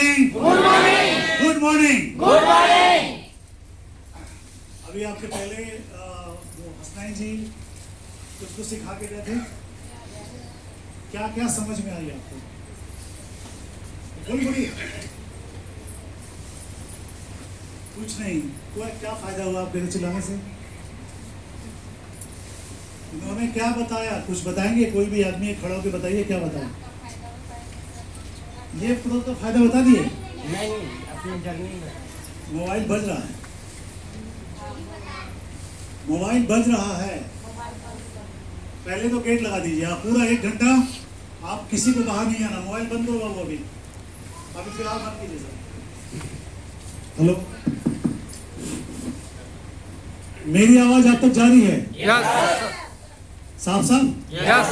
Morning, good morning, good morning, good morning. अभी आपके पहले वो हसनैन जी कुछ सिखा के गए थे, क्या क्या समझ में आई आपको? बोलिए। कुछ नहीं, तो क्या फायदा हुआ आपके चिल्लाने से? इन्होंने क्या बताया? कुछ बताएंगे? कोई भी आदमी खड़ा होकर बताइए क्या बताया? ये प्रोडक्ट का फायदा बता दिए? नहीं, अपनी जर्नी में मोबाइल बज रहा है, मोबाइल बज रहा है। पहले तो गेट लगा दीजिए, आप पूरा 1 घंटा आप किसी को बाहर नहीं आना, मोबाइल बंद करो बाबू। अभी फिलहाल बंद कीजिए सर। हेलो, मेरी आवाज आप तक जा रही है? साफ साफ? यस।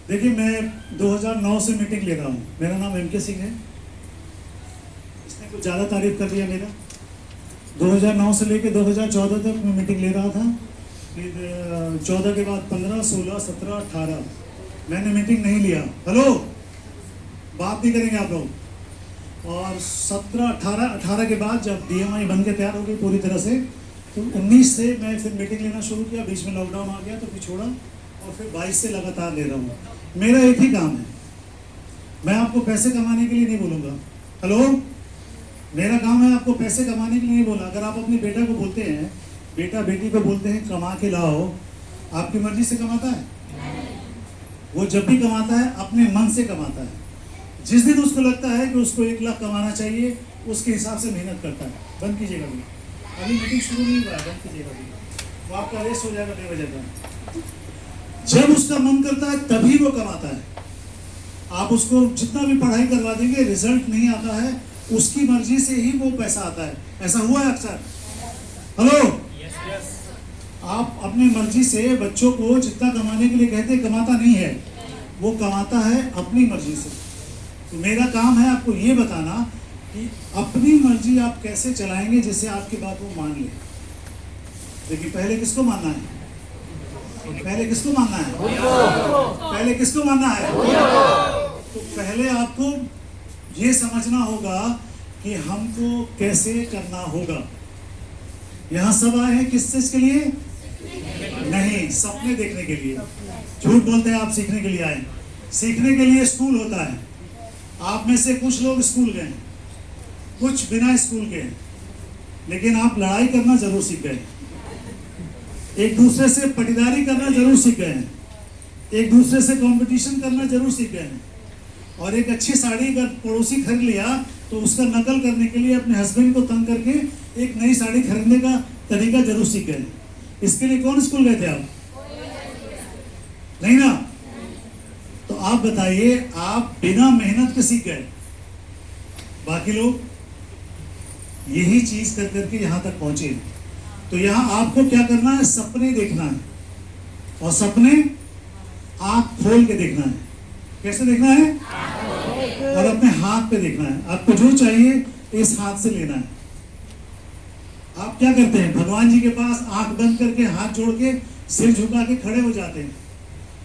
देखिए, मैं 2009 से मीटिंग ले रहा हूँ। मेरा नाम MK सिंह है। इसने कुछ ज़्यादा तारीफ कर दिया मेरा। 2009 से लेकर 2014 तक मैं मीटिंग ले रहा था। फिर 14 के बाद 15, 16, 17, 18 मैंने मीटिंग नहीं लिया। हेलो, बात नहीं करेंगे आप लोग। और 17, 18 के बाद जब DMI बन के तैयार हो गई पूरी तरह से, तो 19 से मैं फिर मीटिंग लेना शुरू किया। बीच में लॉकडाउन आ गया तो फिर छोड़ा, और फिर 22 से लगातार ले रहा हूँ। मेरा एक ही काम है, मैं आपको पैसे कमाने के लिए नहीं बोलूँगा। हेलो, मेरा काम है आपको पैसे कमाने के लिए नहीं बोला। अगर आप अपनी बेटा को बोलते हैं, बेटा बेटी को बोलते हैं कमा के लाओ, आपकी मर्जी से कमाता है? वो जब भी कमाता है अपने मन से कमाता है। जिस दिन उसको लगता है कि उसको 1 लाख कमाना चाहिए, उसके हिसाब से मेहनत करता है। बंद कीजिएगा अभी मीटिंग शुरू नहीं हुआ है, बंद कीजिएगा वो आपका रेस्ट हो जाएगा बेवजह का। जब उसका मन करता है तभी वो कमाता है। आप उसको जितना भी पढ़ाई करवा देंगे, रिजल्ट नहीं आता है, उसकी मर्जी से ही वो पैसा आता है। ऐसा हुआ है अक्सर? हेलो, आप अपनी मर्जी से बच्चों को जितना कमाने के लिए कहते हैं, कमाता नहीं है, वो कमाता है अपनी मर्जी से। तो मेरा काम है आपको ये बताना कि अपनी मर्जी आप कैसे चलाएंगे जिससे आपकी बात वो मान ले। देखिए, पहले किसको मानना है? पहले किसको मानना है? पहले किसको मानना है? तो पहले आपको ये समझना होगा कि हमको कैसे करना होगा। यहाँ सब आए हैं किस चीज के लिए? नहीं, सपने देखने के लिए। झूठ बोलते हैं आप, सीखने के लिए आए। सीखने के लिए स्कूल होता है। आप में से कुछ लोग स्कूल गए, कुछ बिना स्कूल के, लेकिन आप लड़ाई करना जरूर सीख गए, एक दूसरे से पटीदारी करना जरूर सीख गए हैं, एक दूसरे से कंपटीशन करना जरूर सीख गए हैं। और एक अच्छी साड़ी अगर पड़ोसी खरीद लिया तो उसका नकल करने के लिए अपने हस्बैंड को तंग करके एक नई साड़ी खरीदने का तरीका जरूर सीख गए। इसके लिए कौन स्कूल गए थे आप? नहीं ना? तो आप बताइए, आप बिना मेहनत के सीख गए। बाकी लोग यही चीज कर करके यहां तक पहुंचे। तो यहां आपको क्या करना है? सपने देखना है, और सपने आंख खोल के देखना है। कैसे देखना है? और अपने हाथ पे देखना है। आपको जो चाहिए इस हाथ से लेना है। आप क्या करते हैं? भगवान जी के पास आंख बंद करके, हाथ जोड़ के, सिर झुका के खड़े हो जाते हैं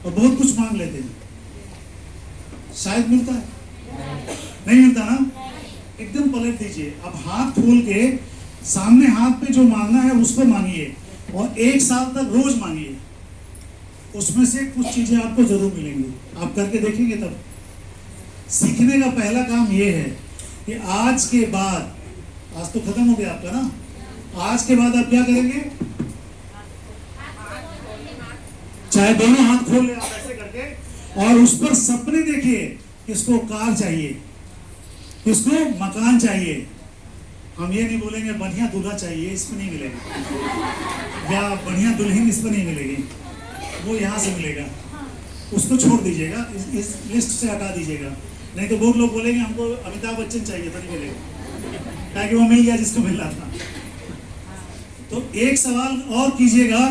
और बहुत कुछ मांग लेते हैं। शायद मिलता है? नहीं मिलता ना? एकदम पलट दीजिए। अब हाथ खोल के सामने हाथ पे जो मांगना है उसको मांगिए, और 1 साल तक रोज मांगिए। उसमें से कुछ चीजें आपको जरूर मिलेंगी। आप करके देखेंगे तब। सीखने का पहला काम यह है कि आज के बाद, आज तो खत्म हो गया आपका ना, आज के बाद आप क्या करेंगे? चाहे दोनों हाथ खोल ले आप ऐसे करके, और उस पर सपने देखिए। किसको कार चाहिए, किसको मकान चाहिए। हम ये नहीं बोलेंगे बढ़िया दूल्हा चाहिए, इसमें नहीं मिलेगा, या बढ़िया दुल्हन इसमें नहीं मिलेगी, वो यहाँ से मिलेगा। उसको छोड़ दीजिएगा, इस लिस्ट से हटा दीजिएगा। नहीं तो बहुत लोग बोलेंगे हमको अमिताभ बच्चन चाहिए, तो नहीं मिलेगा, ताकि वो मिल गया जिसको मिल रहा था। तो एक सवाल और कीजिएगा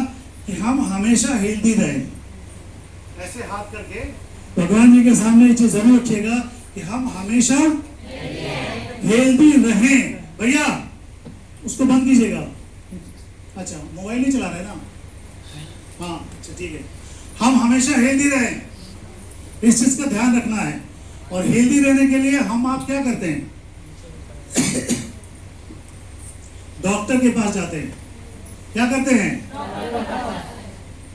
कि हम हमेशा हेल्दी रहें। ऐसे हाथ करके भगवान जी के सामने ये चीज जरूर रखिएगा कि हम हमेशा हेल्दी रहें। भैया उसको बंद कीजिएगा। अच्छा, मोबाइल नहीं चला रहे ना? हाँ, अच्छा ठीक है। हम हमेशा हेल्दी रहें, इस चीज का ध्यान रखना है। और हेल्दी रहने के लिए हम आप क्या करते हैं? डॉक्टर के पास जाते हैं। क्या करते हैं?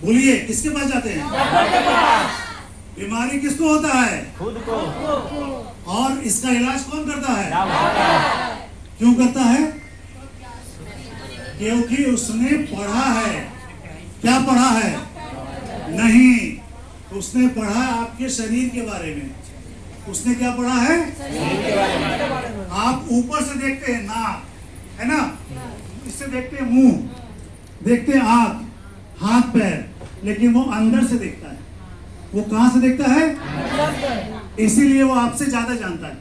बोलिए, किसके पास जाते हैं? बीमारी किसको होता है? खुद को। और इसका इलाज कौन करता है? क्यों करता है? क्योंकि उसने पढ़ा है। क्या पढ़ा है? नहीं, उसने पढ़ा आपके शरीर के बारे में। उसने क्या पढ़ा है? आप ऊपर से देखते हैं नाक, है ना, इससे देखते हैं मुंह, देखते हैं आंख, हाथ पैर, लेकिन वो अंदर से देखता है। वो कहां से देखता है? इसीलिए वो आपसे ज्यादा जानता है।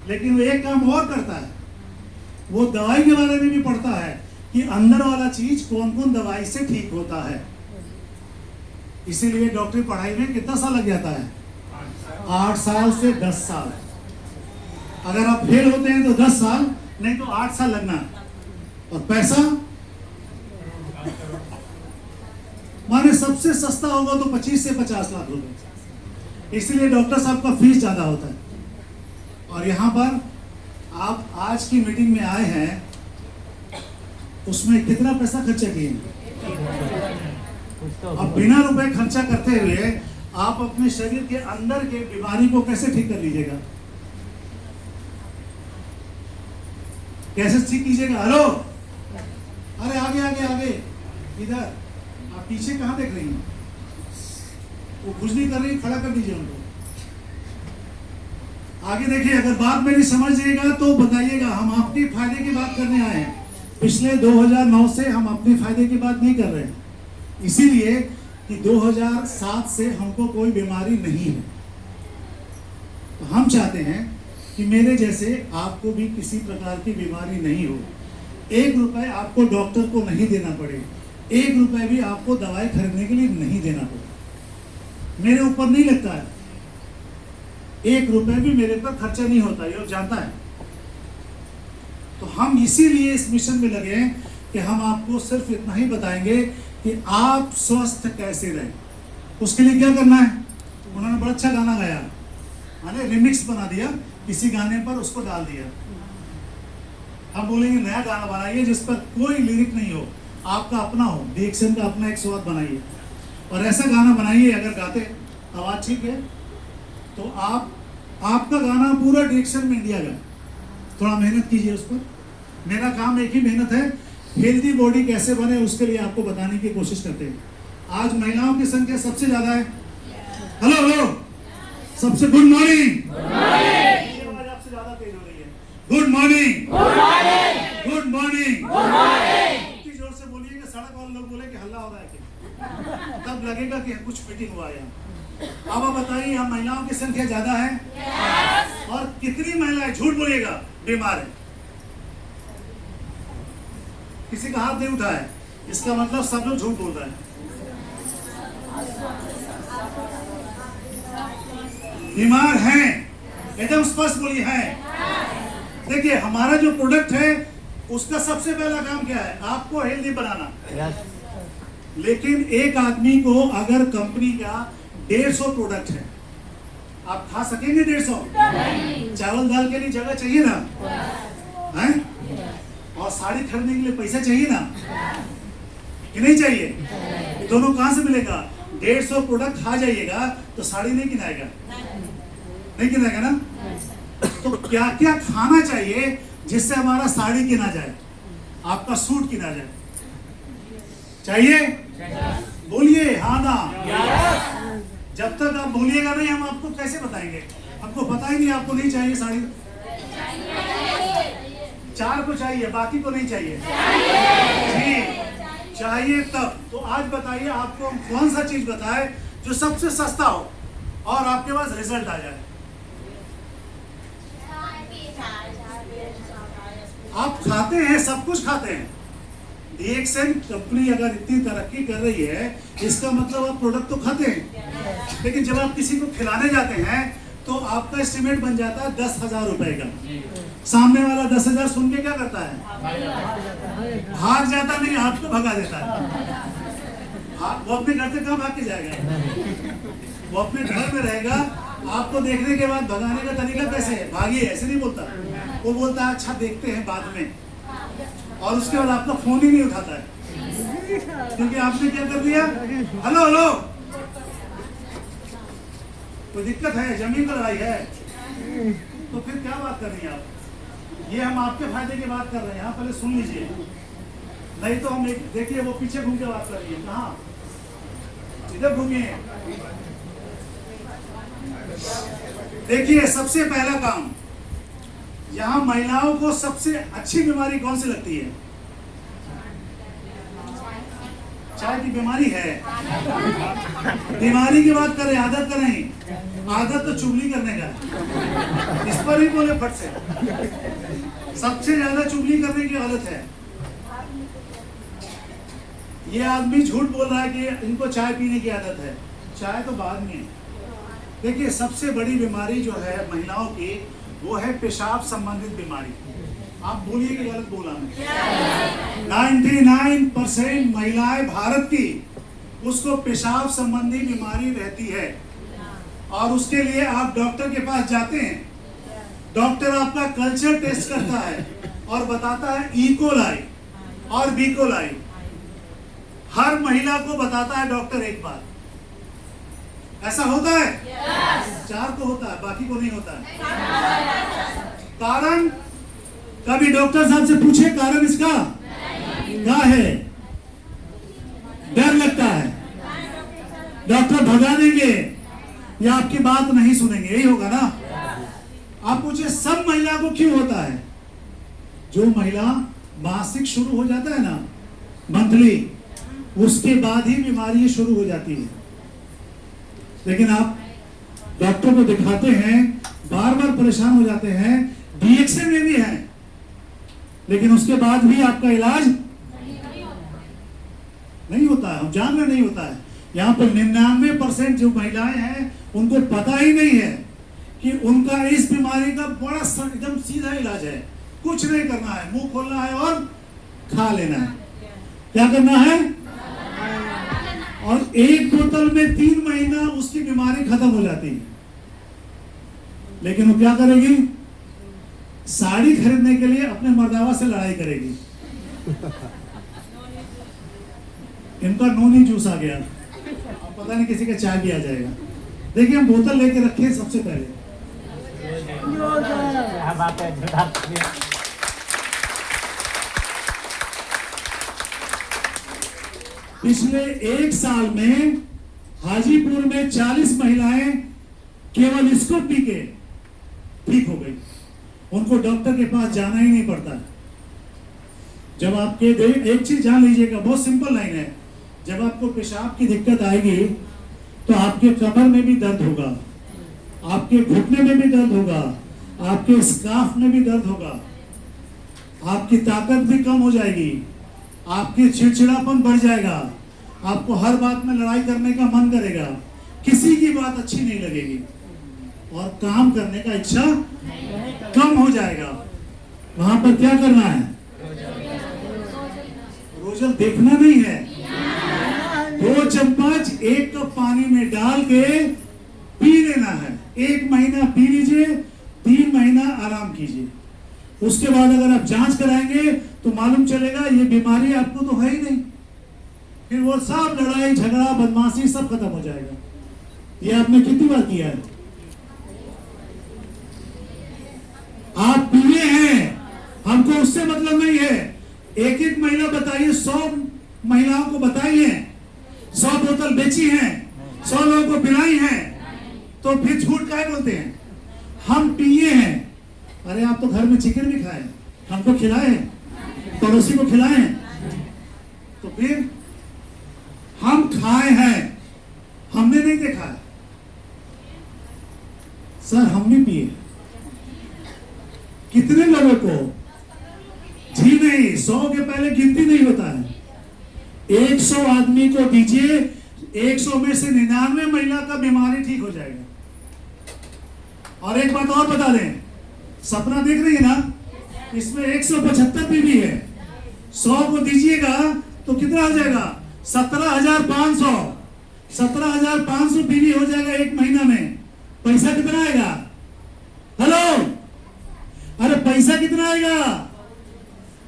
लेकिन वो एक काम और करता है, वो दवाई के बारे में भी पढ़ता है कि अंदर वाला चीज कौन कौन दवाई से ठीक होता है। इसीलिए डॉक्टरी पढ़ाई में कितना साल लग जाता है? 8 साल से 10 साल। अगर आप फेल होते हैं तो 10 साल, नहीं तो 8 साल लगना। और पैसा माने सबसे सस्ता होगा तो 25 से 50 लाख रुपए। इसलिए डॉक्टर साहब का फीस ज्यादा होता है। और यहाँ पर आप आज की मीटिंग में आए हैं, उसमें कितना पैसा खर्चा किए? अब बिना रुपए खर्चा करते हुए आप अपने शरीर के अंदर के बीमारी को कैसे ठीक कर लीजिएगा? कैसे ठीक कीजिएगा? हेलो, अरे आगे आगे आगे, इधर। आप पीछे कहां देख रही हैं? वो खुजली कर रही, खड़ा कर दीजिए उनको। आगे देखिए, अगर बात मेरी समझिएगा तो बताइएगा। हम आपके फायदे की बात करने आए हैं। पिछले 2009 से हम अपने फायदे की बात नहीं कर रहे हैं, इसीलिए कि 2007 से हमको कोई बीमारी नहीं है। तो हम चाहते हैं कि मेरे जैसे आपको भी किसी प्रकार की बीमारी नहीं हो। 1 रुपए आपको डॉक्टर को नहीं देना पड़े, 1 रुपए भी आपको दवाई खरीदने के लिए नहीं देना पड़े। मेरे ऊपर नहीं लगता है, 1 रुपए भी मेरे पर खर्चा नहीं होता, ये जानता है। तो हम इसीलिए इस मिशन में लगे हैं कि हम आपको सिर्फ इतना ही बताएंगे कि आप स्वस्थ कैसे रहें। उसके लिए क्या करना है? उन्होंने बड़ा अच्छा गाना गाया, माने रिमिक्स बना दिया, किसी गाने पर उसको डाल दिया। हम बोलेंगे नया गाना बनाइए जिस पर कोई लिरिक नहीं हो, आपका अपना हो, डिक्शन का अपना एक स्वाद बनाइए। और ऐसा गाना बनाइए, अगर गाते आवाज ठीक है तो आपका गाना पूरा डिक्शन में इंडिया का। थोड़ा मेहनत कीजिए उस पर। मेरा काम एक ही मेहनत है, हेल्दी बॉडी कैसे बने उसके लिए आपको बताने की कोशिश करते हैं। आज महिलाओं की संख्या सबसे ज्यादा है। हेलो हेलो, सबसे गुड मॉर्निंग। आवाज आपसे ज्यादा तेज हो रही है। Good morning, good morning. इतनी जोर से बोलिए कि सड़क वाले लोग बोले कि हल्ला हो रहा है क्या, तब लगेगा कि कुछ मीटिंग हुआ है। अब आप बताइए, हम महिलाओं की संख्या ज्यादा है? और कितनी महिलाएं, झूठ बोलिएगा, बीमार है? किसी का हाथ नहीं उठा है, इसका मतलब सब लोग झूठ बोल रहे हैं। बीमार हैं, एकदम स्पष्ट बोलिए हैं। देखिए, हमारा जो प्रोडक्ट है उसका सबसे पहला काम क्या है? आपको हेल्दी बनाना। लेकिन एक आदमी को अगर कंपनी का 150 प्रोडक्ट है, आप खा सकेंगे 150? चावल दाल के लिए जगह चाहिए ना, है? और साड़ी खरीदने के लिए पैसा चाहिए ना, कि नहीं चाहिए? ये दोनों कहां से मिलेगा? 150 प्रोडक्ट खा जाइएगा तो साड़ी नहीं किनाएगा, नहीं किनाएगा ना। तो क्या क्या खाना चाहिए जिससे हमारा साड़ी किना जाए, आपका सूट किना जाए? चाहिए? बोलिए हाँ ना। जब तक आप बोलिएगा नहीं, हम आपको कैसे बताएंगे? हमको पता ही नहीं आपको नहीं चाहिए साड़ी। 4 को चाहिए, बाकी को नहीं चाहिए। जी चाहिए तब। तो आज बताइए, आपको हम कौन सा चीज बताए जो सबसे सस्ता हो और आपके पास रिजल्ट आ जाए? आप खाते हैं, सब कुछ खाते हैं। डीएक्सएन कंपनी अगर इतनी तरक्की कर रही है, इसका मतलब आप प्रोडक्ट तो खाते हैं। लेकिन जब आप किसी को खिलाने जाते हैं तो आपका एस्टिमेट बन जाता है 10,000 रुपए का। सामने वाला 10,000 सुन के क्या करता है? भाग जाता नहीं, आपको भगा देता है। वो अपने घर से कहाँ भाग के जाएगा? वो अपने घर में रहेगा, आपको देखने के बाद भगाने का तरीका कैसे है? भागिए, ऐसे नहीं बोलता। वो बोलता है अच्छा देखते हैं बाद में, और उसके बाद आपका फोन ही नहीं उठाता है, क्योंकि आपने क्या कर दिया, हेलो हेलो। कोई दिक्कत है, जमीन पर लड़ाई है, तो फिर क्या बात कर रही हैं आप? ये हम आपके फायदे की बात कर रहे हैं, यहाँ पहले सुन लीजिए, नहीं तो हम देखिए वो पीछे घूम के बात कर रही है। कहाँ? इधर घूमिए। देखिए, सबसे पहला काम, यहाँ महिलाओं को सबसे अच्छी बीमारी कौन सी लगती है? चाय की बीमारी है। बीमारी की बात करें, आदत का नहीं। आदत तो चुगली करने का है, इस पर ही बोले फट से। सबसे ज्यादा चुगली करने की आदत है। ये आदमी झूठ बोल रहा है कि इनको चाय पीने की आदत है। चाय तो बाद में है। देखिए, सबसे बड़ी बीमारी जो है महिलाओं की, वो है पेशाब संबंधित बीमारी। आप बोलिए कि गलत बोला मैं? 99% महिलाएं भारत की, उसको पेशाब संबंधी बीमारी रहती है, और उसके लिए आप डॉक्टर के पास जाते हैं। डॉक्टर आपका कल्चर टेस्ट करता है और बताता है ई कोलाई और बी कोलाई। हर महिला को बताता है डॉक्टर एक बार। ऐसा होता है? चार को होता है, बाकी को नहीं होता है। कारण, कभी डॉक्टर साहब से पूछे कारण इसका क्या है? डर लगता है, डॉक्टर भगा देंगे या आपकी बात नहीं सुनेंगे, यही होगा ना? आप पूछे सब महिला को क्यों होता है? जो महिला मासिक शुरू हो जाता है ना, मंथली, उसके बाद ही बीमारी शुरू हो जाती है। लेकिन आप डॉक्टर को दिखाते हैं, बार बार परेशान हो जाते हैं, डीएक्से में भी है, लेकिन उसके बाद भी आपका इलाज नहीं होता है। हम जान रहे नहीं होता है। यहाँ पर 99% जो महिलाएं हैं, उनको पता ही नहीं है कि उनका इस बीमारी का बड़ा एकदम सीधा इलाज है। कुछ नहीं करना है, मुंह खोलना है और खा लेना है। क्या करना है? और एक बोतल में 3 महीना उसकी बीमारी खत्म हो जाती है। लेकिन वो क्या करेगी? साड़ी खरीदने के लिए अपने मर्दावा से लड़ाई करेगी। इनका नोनी जूस आ गया, अब पता नहीं किसी का चाय भी आ जाएगा। देखिए, हम बोतल लेके रखे सबसे पहले। पिछले 1 साल में हाजीपुर में 40 महिलाएं केवल इसको पी के ठीक हो गई। उनको डॉक्टर के पास जाना ही नहीं पड़ता। जब आपके एक चीज जान लीजिएगा, बहुत सिंपल लाइन है। जब आपको पेशाब की दिक्कत आएगी तो आपके कमर में भी दर्द होगा, आपके घुटने में भी दर्द होगा, आपके स्काफ में भी दर्द होगा, आपकी ताकत भी कम हो जाएगी, आपकी चिड़चिड़ापन बढ़ जाएगा, आपको हर बात में लड़ाई करने का मन करेगा, किसी की बात अच्छी नहीं लगेगी, और काम करने का इच्छा कम हो जाएगा। वहां पर क्या करना है? रोजल देखना नहीं है। 2 चम्मच 1 कप पानी में डाल के पी लेना है। 1 महीना पी लीजिए, 3 महीना आराम कीजिए। उसके बाद अगर आप जांच कराएंगे तो मालूम चलेगा ये बीमारी आपको तो है ही नहीं। फिर वो सब लड़ाई झगड़ा बदमाशी सब खत्म हो जाएगा। ये आपने कितनी बार किया है? आप पिए हैं, हमको उससे मतलब नहीं है। एक एक महिला बताइए, 100 महिलाओं को बताइए, 100 बोतल बेची हैं, 100 लोगों को पिलाई हैं, तो फिर झूठ काहे बोलते हैं? हम पिए हैं। अरे आप तो घर में चिकन भी खाए, हमको खिलाए, पड़ोसी को खिलाए, तो फिर हम खाए हैं, हमने नहीं देखा है। सर हम भी पिए। कितने लोगों को? जी नहीं, 100 के पहले गिनती नहीं होता है। 100 आदमी को दीजिए, 100 में से 99 महिला का बीमारी ठीक हो जाएगा। और एक बात और बता दें, सपना देख रही है ना, इसमें 175 बीवी है। 100 को दीजिएगा तो कितना हो जाएगा? 17,500 बीवी हो जाएगा 1 महीना में। पैसा कितना आएगा? हेलो, अरे पैसा कितना आएगा?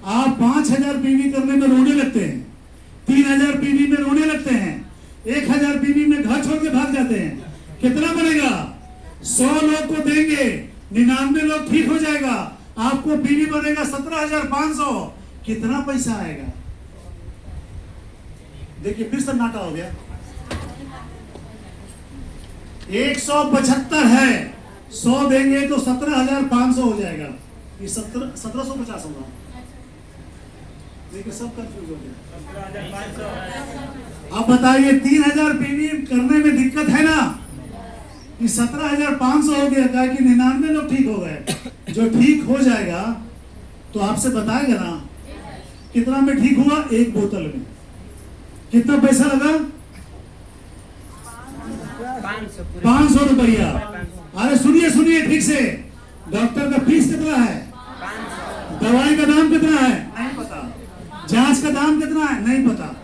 आप 5,000 पीवी करने में रोने लगते हैं, 3,000 पीवी में रोने लगते हैं, 1,000 पीवी में घर छोड़ के भाग जाते हैं। कितना बनेगा? 100 लोग को देंगे, 99 लोग ठीक हो जाएगा, आपको पीवी बनेगा 17,500। कितना पैसा आएगा? देखिए फिर सन्नाटा हो गया। 175 है, 100 देंगे तो 17,500 हो जाएगा, ये 1750 होगा। देखिए सब कंफ्यूज हो गया। अब बताइए 3,000 पीवी करने में दिक्कत है ना, कि 17,500 हो गया, कहा कि 99 लोग ठीक हो गए। जो ठीक हो जाएगा तो आपसे बताएगा ना कितना में ठीक हुआ। एक बोतल में कितना पैसा लगा? 500 रुपया। अरे सुनिए सुनिए ठीक से, डॉक्टर का फीस कितना है? 500। दवाई का दाम कितना है? नहीं पता। जांच का दाम कितना है? नहीं पता।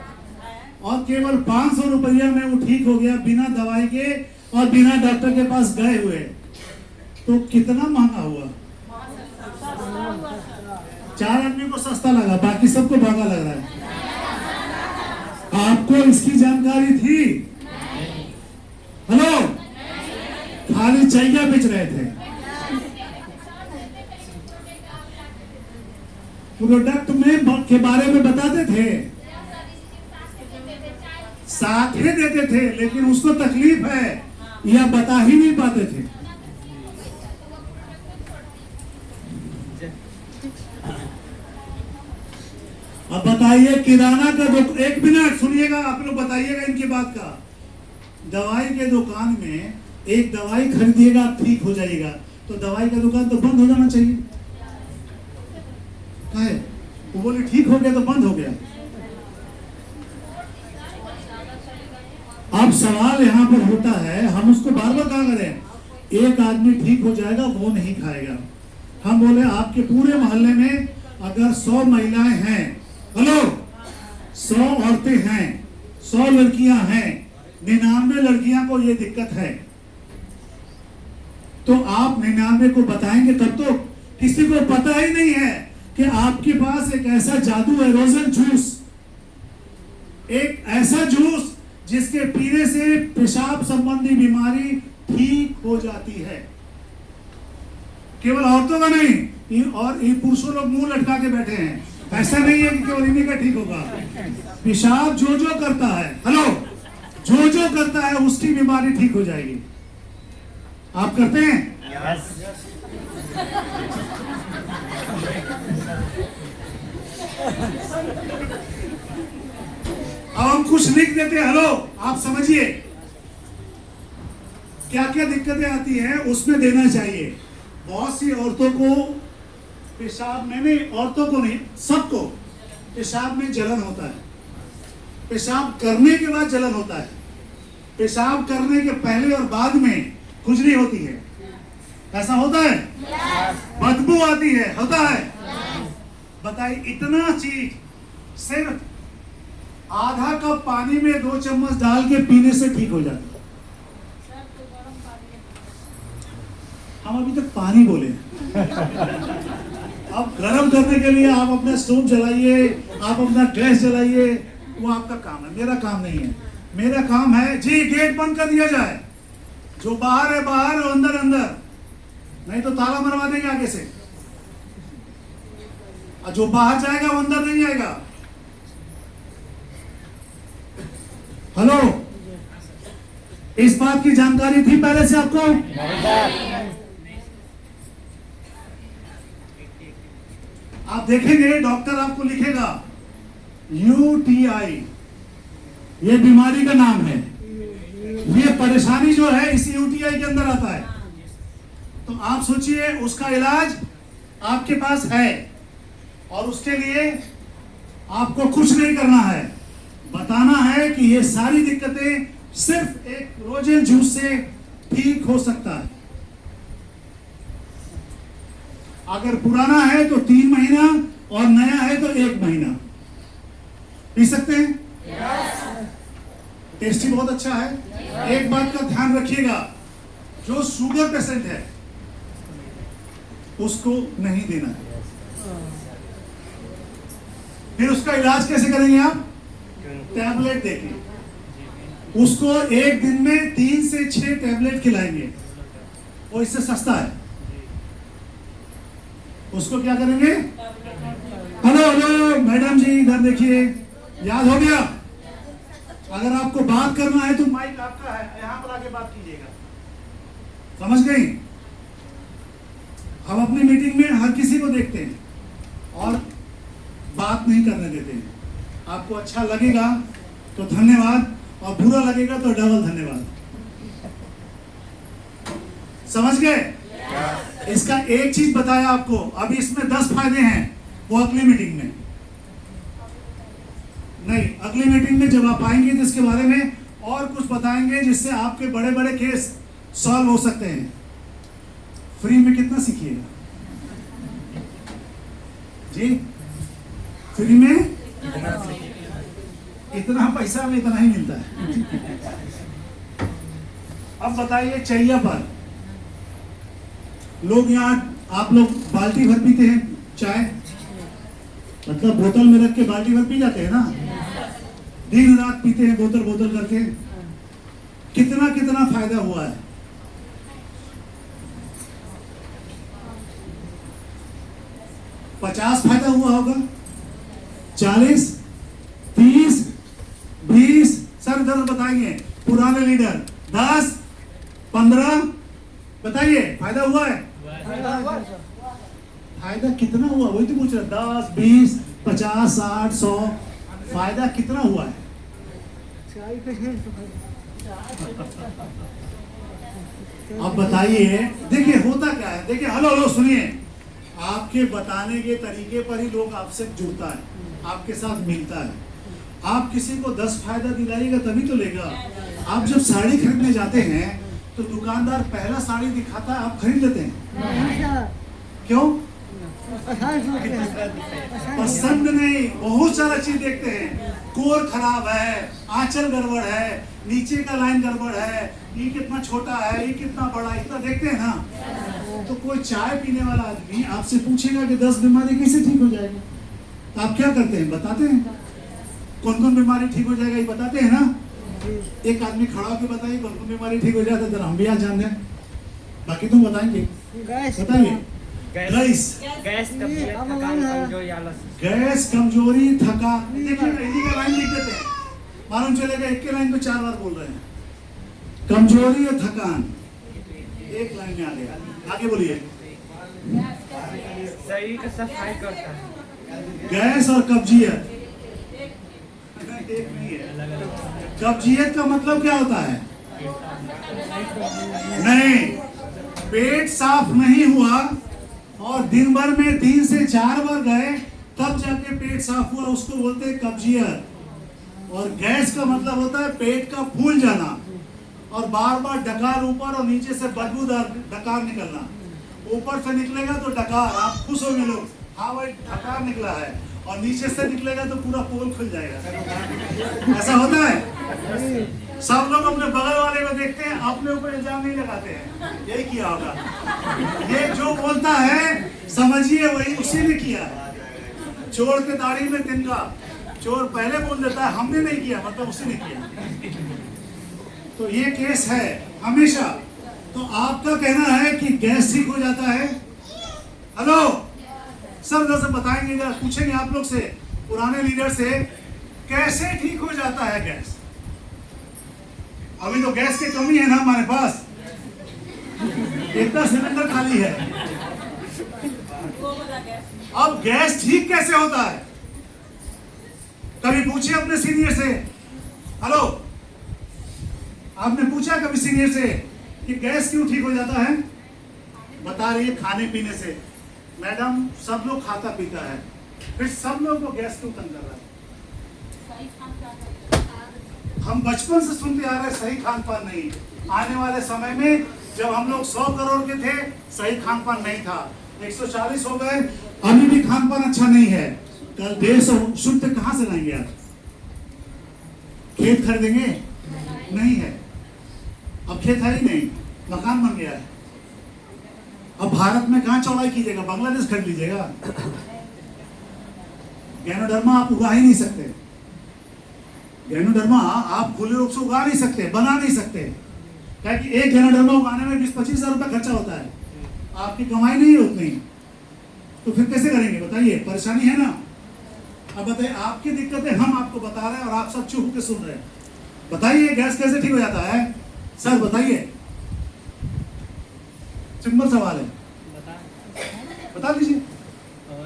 और केवल 500 रुपया में वो ठीक हो गया, बिना दवाई के और बिना डॉक्टर के पास गए हुए। तो कितना महंगा हुआ? 4 आदमी को सस्ता लगा, बाकी सबको महंगा लग रहा है। आपको इसकी जानकारी थी? हेलो, खाली चाहिए बेच रहे थे। प्रोडक्ट में के बारे में बताते थे, साथ ही देते थे, लेकिन उसको तकलीफ है या बता ही नहीं पाते थे। अब बताइए किराना का एक मिनट सुनिएगा, आप लोग बताइएगा इनकी बात का। दवाई के दुकान में एक दवाई खरीदिएगा, ठीक हो जाएगा, तो दवाई का दुकान तो बंद हो जाना चाहिए। क्या है? वो बोले ठीक हो गया तो बंद हो गया। अब सवाल यहाँ पर होता है, हम उसको बार बार कहा करें, एक आदमी ठीक हो जाएगा वो नहीं खाएगा। हम बोले आपके पूरे मोहल्ले में अगर 100 महिलाएं हैं, हेलो, 100 औरतें हैं, 100 लड़कियां हैं, 99 लड़कियां को ये दिक्कत है, तो आप 99 को बताएंगे तब तो। किसी को पता ही नहीं है कि आपके पास एक ऐसा जादू है, रोजन जूस, एक ऐसा जूस जिसके पीने से पेशाब संबंधी बीमारी ठीक हो जाती है। केवल औरतों का नहीं, और ये पुरुषों लोग मुंह लटका के बैठे हैं। ऐसा नहीं है कि केवल इन्हीं का ठीक होगा। पेशाब जो जो करता है, हेलो, जो जो करता है उसकी बीमारी ठीक हो जाएगी। आप करते हैं? अब हम कुछ लिख देते हैं, हेलो, आप समझिए क्या क्या दिक्कतें आती हैं, उसमें देना चाहिए। बहुत सी औरतों को पेशाब में, नहीं औरतों को नहीं, सबको पेशाब में जलन होता है, पेशाब करने के बाद जलन होता है, पेशाब करने के पहले और बाद में खुजली होती है। ऐसा होता है? बदबू आती है, होता है? बताइए, इतना चीज सिर्फ आधा कप पानी में 2 चम्मच डाल के पीने से ठीक हो जाता है। हम अभी तक पानी बोले। अब गर्म करने के लिए आप अपना स्टोव जलाइए, आप अपना गैस जलाइए, वो आपका काम है, मेरा काम नहीं है। मेरा काम है जी गेट बंद कर दिया जाए, जो बाहर है बाहर और अंदर अंदर, नहीं तो ताला मरवा देंगे आगे से, और जो बाहर जाएगा वो अंदर नहीं आएगा। हेलो, इस बात की जानकारी थी पहले से आपको? आप देखेंगे डॉक्टर आपको लिखेगा UTI, ये बीमारी का नाम है, ये परेशानी जो है इस UTI के अंदर आता है। तो आप सोचिए उसका इलाज आपके पास है, और उसके लिए आपको कुछ नहीं करना है, बताना है कि ये सारी दिक्कतें सिर्फ एक रोजेल जूस से ठीक हो सकता है। अगर पुराना है तो 3 महीना और नया है तो 1 महीना पी सकते हैं। टेस्टी बहुत अच्छा है। एक बात का ध्यान रखिएगा, जो शुगर पेशेंट है उसको नहीं देना है। फिर उसका इलाज कैसे करेंगे आप? टैबलेट देंगे उसको, एक दिन में 3 से 6 टैबलेट खिलाएंगे, वो इससे सस्ता है। उसको क्या करेंगे? हेलो हेलो मैडम जी इधर देखिए, याद हो गया? अगर आपको बात करना है तो माइक आपका है, यहां पर आके बात कीजिएगा, समझ गई? हम अपनी मीटिंग में हर किसी को देखते हैं और बात नहीं करने देते हैं। आपको अच्छा लगेगा तो धन्यवाद, और बुरा लगेगा तो डबल धन्यवाद। समझ गए? इसका एक चीज बताया आपको, अभी इसमें 10 फायदे हैं, वो अगली मीटिंग में नहीं, अगली मीटिंग में जब आप आएंगे तो इसके बारे में और कुछ बताएंगे जिससे आपके बड़े बड़े केस सॉल्व हो सकते हैं। फ्री में कितना सीखिएगा जी? फ्री में इतना पैसा में इतना ही मिलता है। अब बताइए, चैया पर लोग यहाँ, आप लोग बाल्टी भर पीते हैं चाय, मतलब बोतल में रख के बाल्टी भर पी जाते हैं ना, दिन रात पीते हैं बोतल बोतल करके। कितना कितना फायदा हुआ है। $50 फायदा हुआ होगा, 40, 30, 20, सर इधर बताएंगे। पुराने लीडर 10, 15, बताइए फायदा हुआ है? फायदा कितना हुआ वही तो पूछ रहा। 10, 20, 50, 60, 100, फायदा कितना हुआ है? अब बताइए, देखिए होता क्या है। देखिए, हेलो हेलो सुनिए, आपके बताने के तरीके पर ही लोग आपसे जुड़ता है, आपके साथ मिलता है। आप किसी को 10 फायदा दिलाइएगा तभी तो लेगा। आप जब साड़ी खरीदने जाते हैं तो दुकानदार पहला साड़ी दिखाता है, आप खरीद लेते हैं, क्यों? पसंद नहीं, बहुत सारा चीज देखते हैं। कोर खराब है, आंचल गड़बड़ है, नीचे का लाइन गड़बड़ है, ये कितना छोटा है, ये कितना बड़ा, इतना देखते हैं ना। तो कोई चाय पीने वाला आदमी आपसे पूछेगा कि 10 बीमारी कैसे ठीक हो जाएगी, तो आप क्या करते हैं? बताते हैं। कौन कौन बीमारी ठीक हो जाएगा ये बताते हैं ना। एक आदमी खड़ा होकर बताइए कौन कौन बीमारी ठीक हो जाता है, हम भी आज जान रहे हैं, बाकी तुम बताएंगे। बताइए। गैस, गैस, कमजोरी, थका। देखिए इन्हीं का लाइन लिख देते हैं, मालूम चलेगा एक के लाइन पे 4 बार बोल रहे हैं। कमजोरी और थकान एक लाइन में आ गया। आगे बोलिए। शरीर का सफाई करता है। गैस और कब्जियत एक नहीं है। कब्जियत का मतलब क्या होता है? नहीं, पेट साफ नहीं हुआ और दिन भर में 3 से 4 बार गए तब जाके पेट साफ हुआ, उसको बोलते हैं कब्जियत। और गैस का मतलब होता है पेट का फूल जाना और बार बार डकार ऊपर और नीचे से बदबूदार डकार निकलना। ऊपर से निकलेगा तो डकार, आप खुश होंगे लोग, हाँ भाई डकार निकला है, और नीचे से निकलेगा तो पूरा पोल खुल जाएगा। ऐसा होता है। सब लोग अपने बगल वाले को देखते हैं, अपने ऊपर इल्जाम नहीं लगाते हैं। यही किया होगा, ये जो बोलता है समझिए वही उसी ने किया है। चोर के दाढ़ी में तिनका, चोर पहले बोल देता है हमने नहीं किया, मतलब उसी ने किया। तो ये केस है हमेशा। तो आपका कहना है कि गैस ठीक हो जाता है। हेलो सब जैसे बताएंगे, जरा पूछेंगे आप लोग से, पुराने लीडर से, कैसे ठीक हो जाता है गैस? अभी तो गैस की कमी है ना हमारे पास, इतना सिलेंडर खाली है। अब गैस ठीक कैसे होता है? कभी पूछे अपने सीनियर से। हेलो, आपने पूछा कभी सीनियर से कि गैस क्यों ठीक हो जाता है? बता रही है खाने पीने से। मैडम सब लोग खाता पीता है, फिर सब लोग को गैस क्यों तंग कर रहा है? हम बचपन से सुनते आ रहे हैं सही खान पान नहीं। आने वाले समय में जब हम लोग 100 करोड़ के थे सही खान पान नहीं था, 140 हो गए, अभी भी खान पान अच्छा नहीं है। कल 150 शुद्ध कहां से लाएंगे आप? खेत खरीदेंगे? नहीं है, अब खेत है ही नहीं, मकान बन गया है। अब भारत में कहाँ चौड़ाई कीजिएगा, बांग्लादेश खरीद लीजिएगा। गैनोडर्मा आप उगा ही नहीं सकते, गैनोडर्मा आप खुले रूप से उगा नहीं सकते, बना नहीं सकते, क्योंकि एक गैनोडर्मा उगाने में 20-25 हजार रुपया खर्चा होता है, आपकी कमाई नहीं है उतनी, तो फिर कैसे करेंगे बताइए, परेशानी है ना। अब बताइए, आपकी दिक्कतें हम आपको बता रहे हैं और आप सब चुप होकर सुन रहे हैं। बताइए गैस कैसे ठीक हो जाता है सर, बताइए, सिंपल सवाल है, बता दीजिए।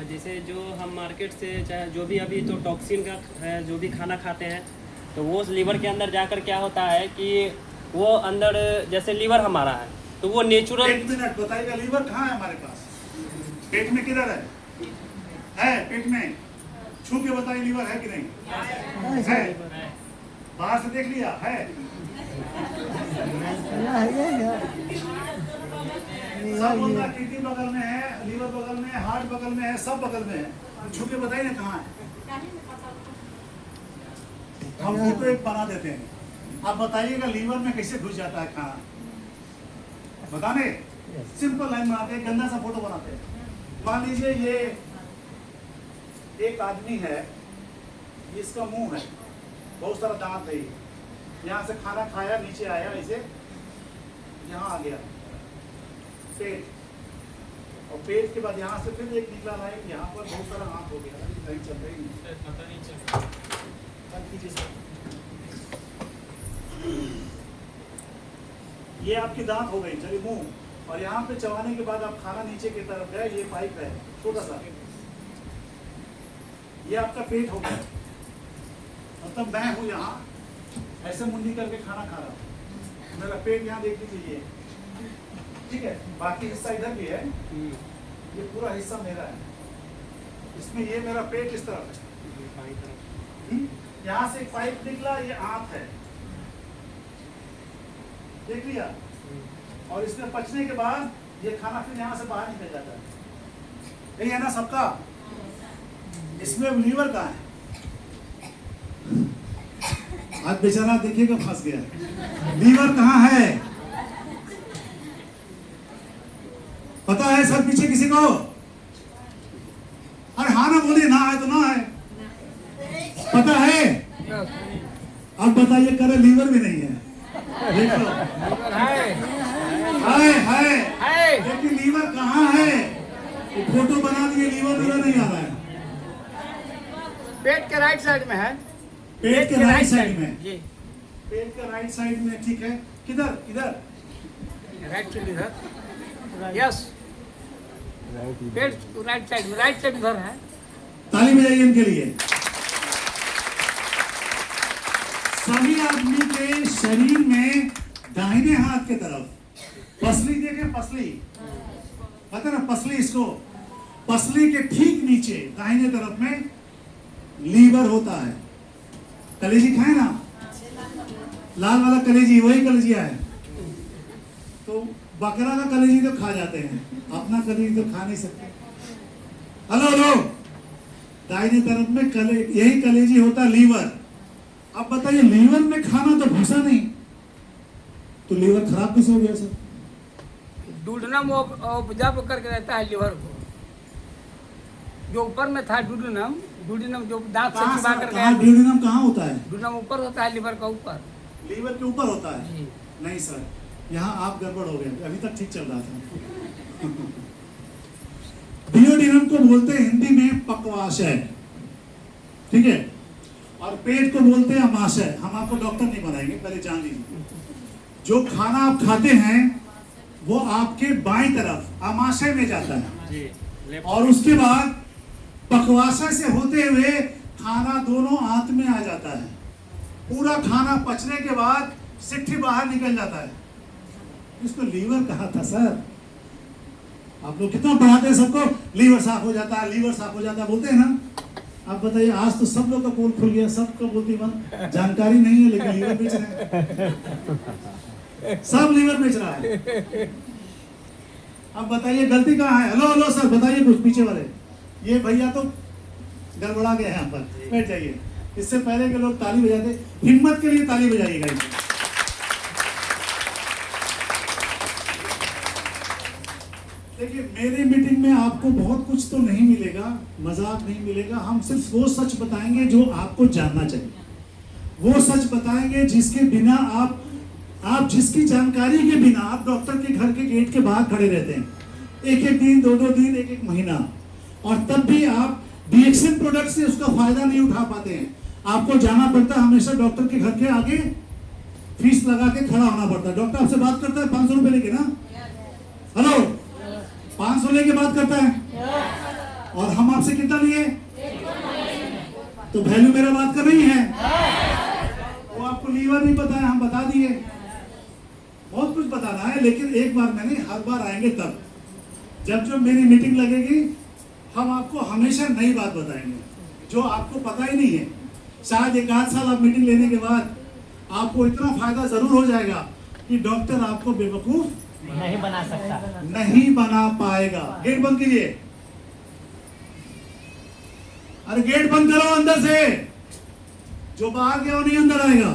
जैसे जो हम मार्केट से चाहे जो भी अभी तो टॉक्सिन का है, जो भी खाना खाते हैं तो वो लीवर के अंदर जाकर क्या होता है कि वो अंदर जैसे लीवर हमारा है तो वो नेचुरल। एक मिनट बताइएगा, लीवर कहाँ है हमारे पास, पेट में किधर है पेट में, छू के बताइए लीवर है कि नहीं है, बाहर से देख लिया है, सब बोलता है किडनी बगल में है, लीवर बगल में है, हार्ट बगल में है, सब बगल में है, छू के बताइए ना कहाँ है। हम फोटो एक बना देते हैं, आप बताइएगा लीवर में कैसे घुस जाता है खाना, बताने सिंपल लाइन बनाते हैं, गंदा सा फोटो बनाते हैं। मान लीजिए ये एक आदमी है, इसका मुंह है, बहुत सारा दांत है, यहाँ से खाना खाया, नीचे आया, ऐसे यहाँ आ गया पेट, और पेट के बाद यहाँ से फिर एक निकला है, यहाँ पर बहुत सारा हाथ हो गया, कहीं चल रही नहीं, पता नहीं चल ये आपकी दांत हो गई, चलिए मुंह, और यहाँ पे चबाने के बाद आप खाना नीचे की तरफ गए, ये पाइप है छोटा सा, ये आपका पेट हो गया, मतलब मैं हूँ यहाँ ऐसे मुंडी करके खाना खा रहा हूँ, मेरा पेट यहाँ देख लीजिए, ठीक है, बाकी हिस्सा इधर भी है, ये पूरा हिस्सा मेरा है, इसमें ये मेरा पेट इस तरफ है, यहाँ से एक पाइप निकला, ये आंत है, देख लिया, और इसमें पचने के बाद ये खाना फिर यहाँ से बाहर निकल जाता है, यही है ना सबका। इसमें लीवर कहाँ है, आज बेचारा देखिएगा फंस गया, लीवर कहाँ है पता है सर, पीछे किसी को, अरे हाँ ना बोलिए, ना है तो ना है, पता है, अब बताइए, करे लीवर भी नहीं है, देखो है, लेकिन लीवर कहाँ है, फोटो बना दिए, लीवर नहीं आ रहा है, पेट के राइट साइड में है, पेट के राइट साइड में, जी पेट के राइट साइड में, ठीक है, किधर इधर, राइट साइड इधर, यस पेट राइट साइड में, राइट साइड इधर है। ताली बजाइए इनके लिए। सभी आदमी के शरीर में दाहिने हाथ के तरफ पसली देखें, पसली पता ना, पसली, इसको पसली के ठीक नीचे दाहिने तरफ में लीवर होता है। कलेजी खाए ना, लाल वाला कलेजी, वही कलेजिया है। तो बकरा का कलेजी तो खा जाते हैं, अपना कलेजी तो खा नहीं सकते। हेलो हेलो, दाहिने तरफ में यही कलेजी होता है, लीवर। अब बताइए, लीवर में खाना तो घुसा नहीं, तो लीवर खराब कैसे हो गया सर? डूडनम ऑब्जर्व करके रहता है लीवर को, जो ऊपर में था डूडनम जो दांत से चिबा कर गया। ड्यूडिनम कहाँ होता है? डूडनम ऊपर होता है, लीवर का ऊपर, लीवर के ऊपर होता है। नहीं सर, यहाँ आप गड़बड़ हो गए, अभी तक ठीक चल रहा था। डियोडिनम को बोलते हैं हिंदी में पक्वाशय, ठीक है, और पेट को बोलते हैं अमाशय। हम आपको डॉक्टर नहीं बनाएंगे, पहले जान लीजिए। जो खाना आप खाते हैं वो आपके बाईं तरफ अमाशय में जाता है, और उसके बाद पक्वाशय से होते हुए खाना दोनों आंत में आ जाता है। पूरा खाना पचने के बाद सिट्ठी बाहर निकल जाता है। इसको लीवर कहा था सर। आप लोग कितना पढ़ाते हैं सबको, लीवर साफ हो जाता है, लीवर साफ हो जाता है बोलते हैं ना। आप बताइए, आज तो सब लोग का पोल खुल गया, सबको बोलती बन, जानकारी नहीं है लेकिन लीवर बेच रहे हैं, सब लीवर बेच रहा है। अब बताइए गलती कहाँ है? हेलो हेलो सर, बताइए कुछ पीछे वाले। ये भैया तो गड़बड़ा गए हैं यहाँ पर, बैठ जाइए। इससे पहले के लोग ताली बजाते, हिम्मत के लिए ताली बजाइएगा। देखिए मेरी मीटिंग में आपको बहुत कुछ तो नहीं मिलेगा, मजाक नहीं मिलेगा। हम सिर्फ वो सच बताएंगे जो आपको जानना चाहिए, वो सच बताएंगे जिसके बिना आप जिसकी जानकारी के बिना आप डॉक्टर के घर के गेट के बाहर खड़े रहते हैं, एक एक दिन, दो दो दिन, एक एक महीना, और तब भी आप डीएक्सएन प्रोडक्ट से उसका फायदा नहीं उठा पाते हैं। आपको जाना पड़ता है हमेशा डॉक्टर के घर के आगे, फीस लगा के खड़ा होना पड़ता है। डॉक्टर आपसे बात करता है 500 रुपए लेके ना, हेलो, 500 लेके बात करता है, और हम आपसे कितना लिए? तो वैल्यू मेरा बात का नहीं है। वो आपको लीवर नहीं पता है, हम बता दिए। बहुत कुछ बताना है, लेकिन एक बार मैंने, हर बार आएंगे तब जब मेरी मीटिंग लगेगी। हम आपको हमेशा नई बात बताएंगे जो आपको पता ही नहीं है। शायद एक आध साल आप मीटिंग लेने के बाद आपको इतना फायदा जरूर हो जाएगा कि डॉक्टर आपको बेवकूफ नहीं बना सकता, नहीं बना पाएगा। गेट बंद कीजिए, अरे गेट बंद करो अंदर से, जो बाहर गया वो नहीं अंदर आएगा।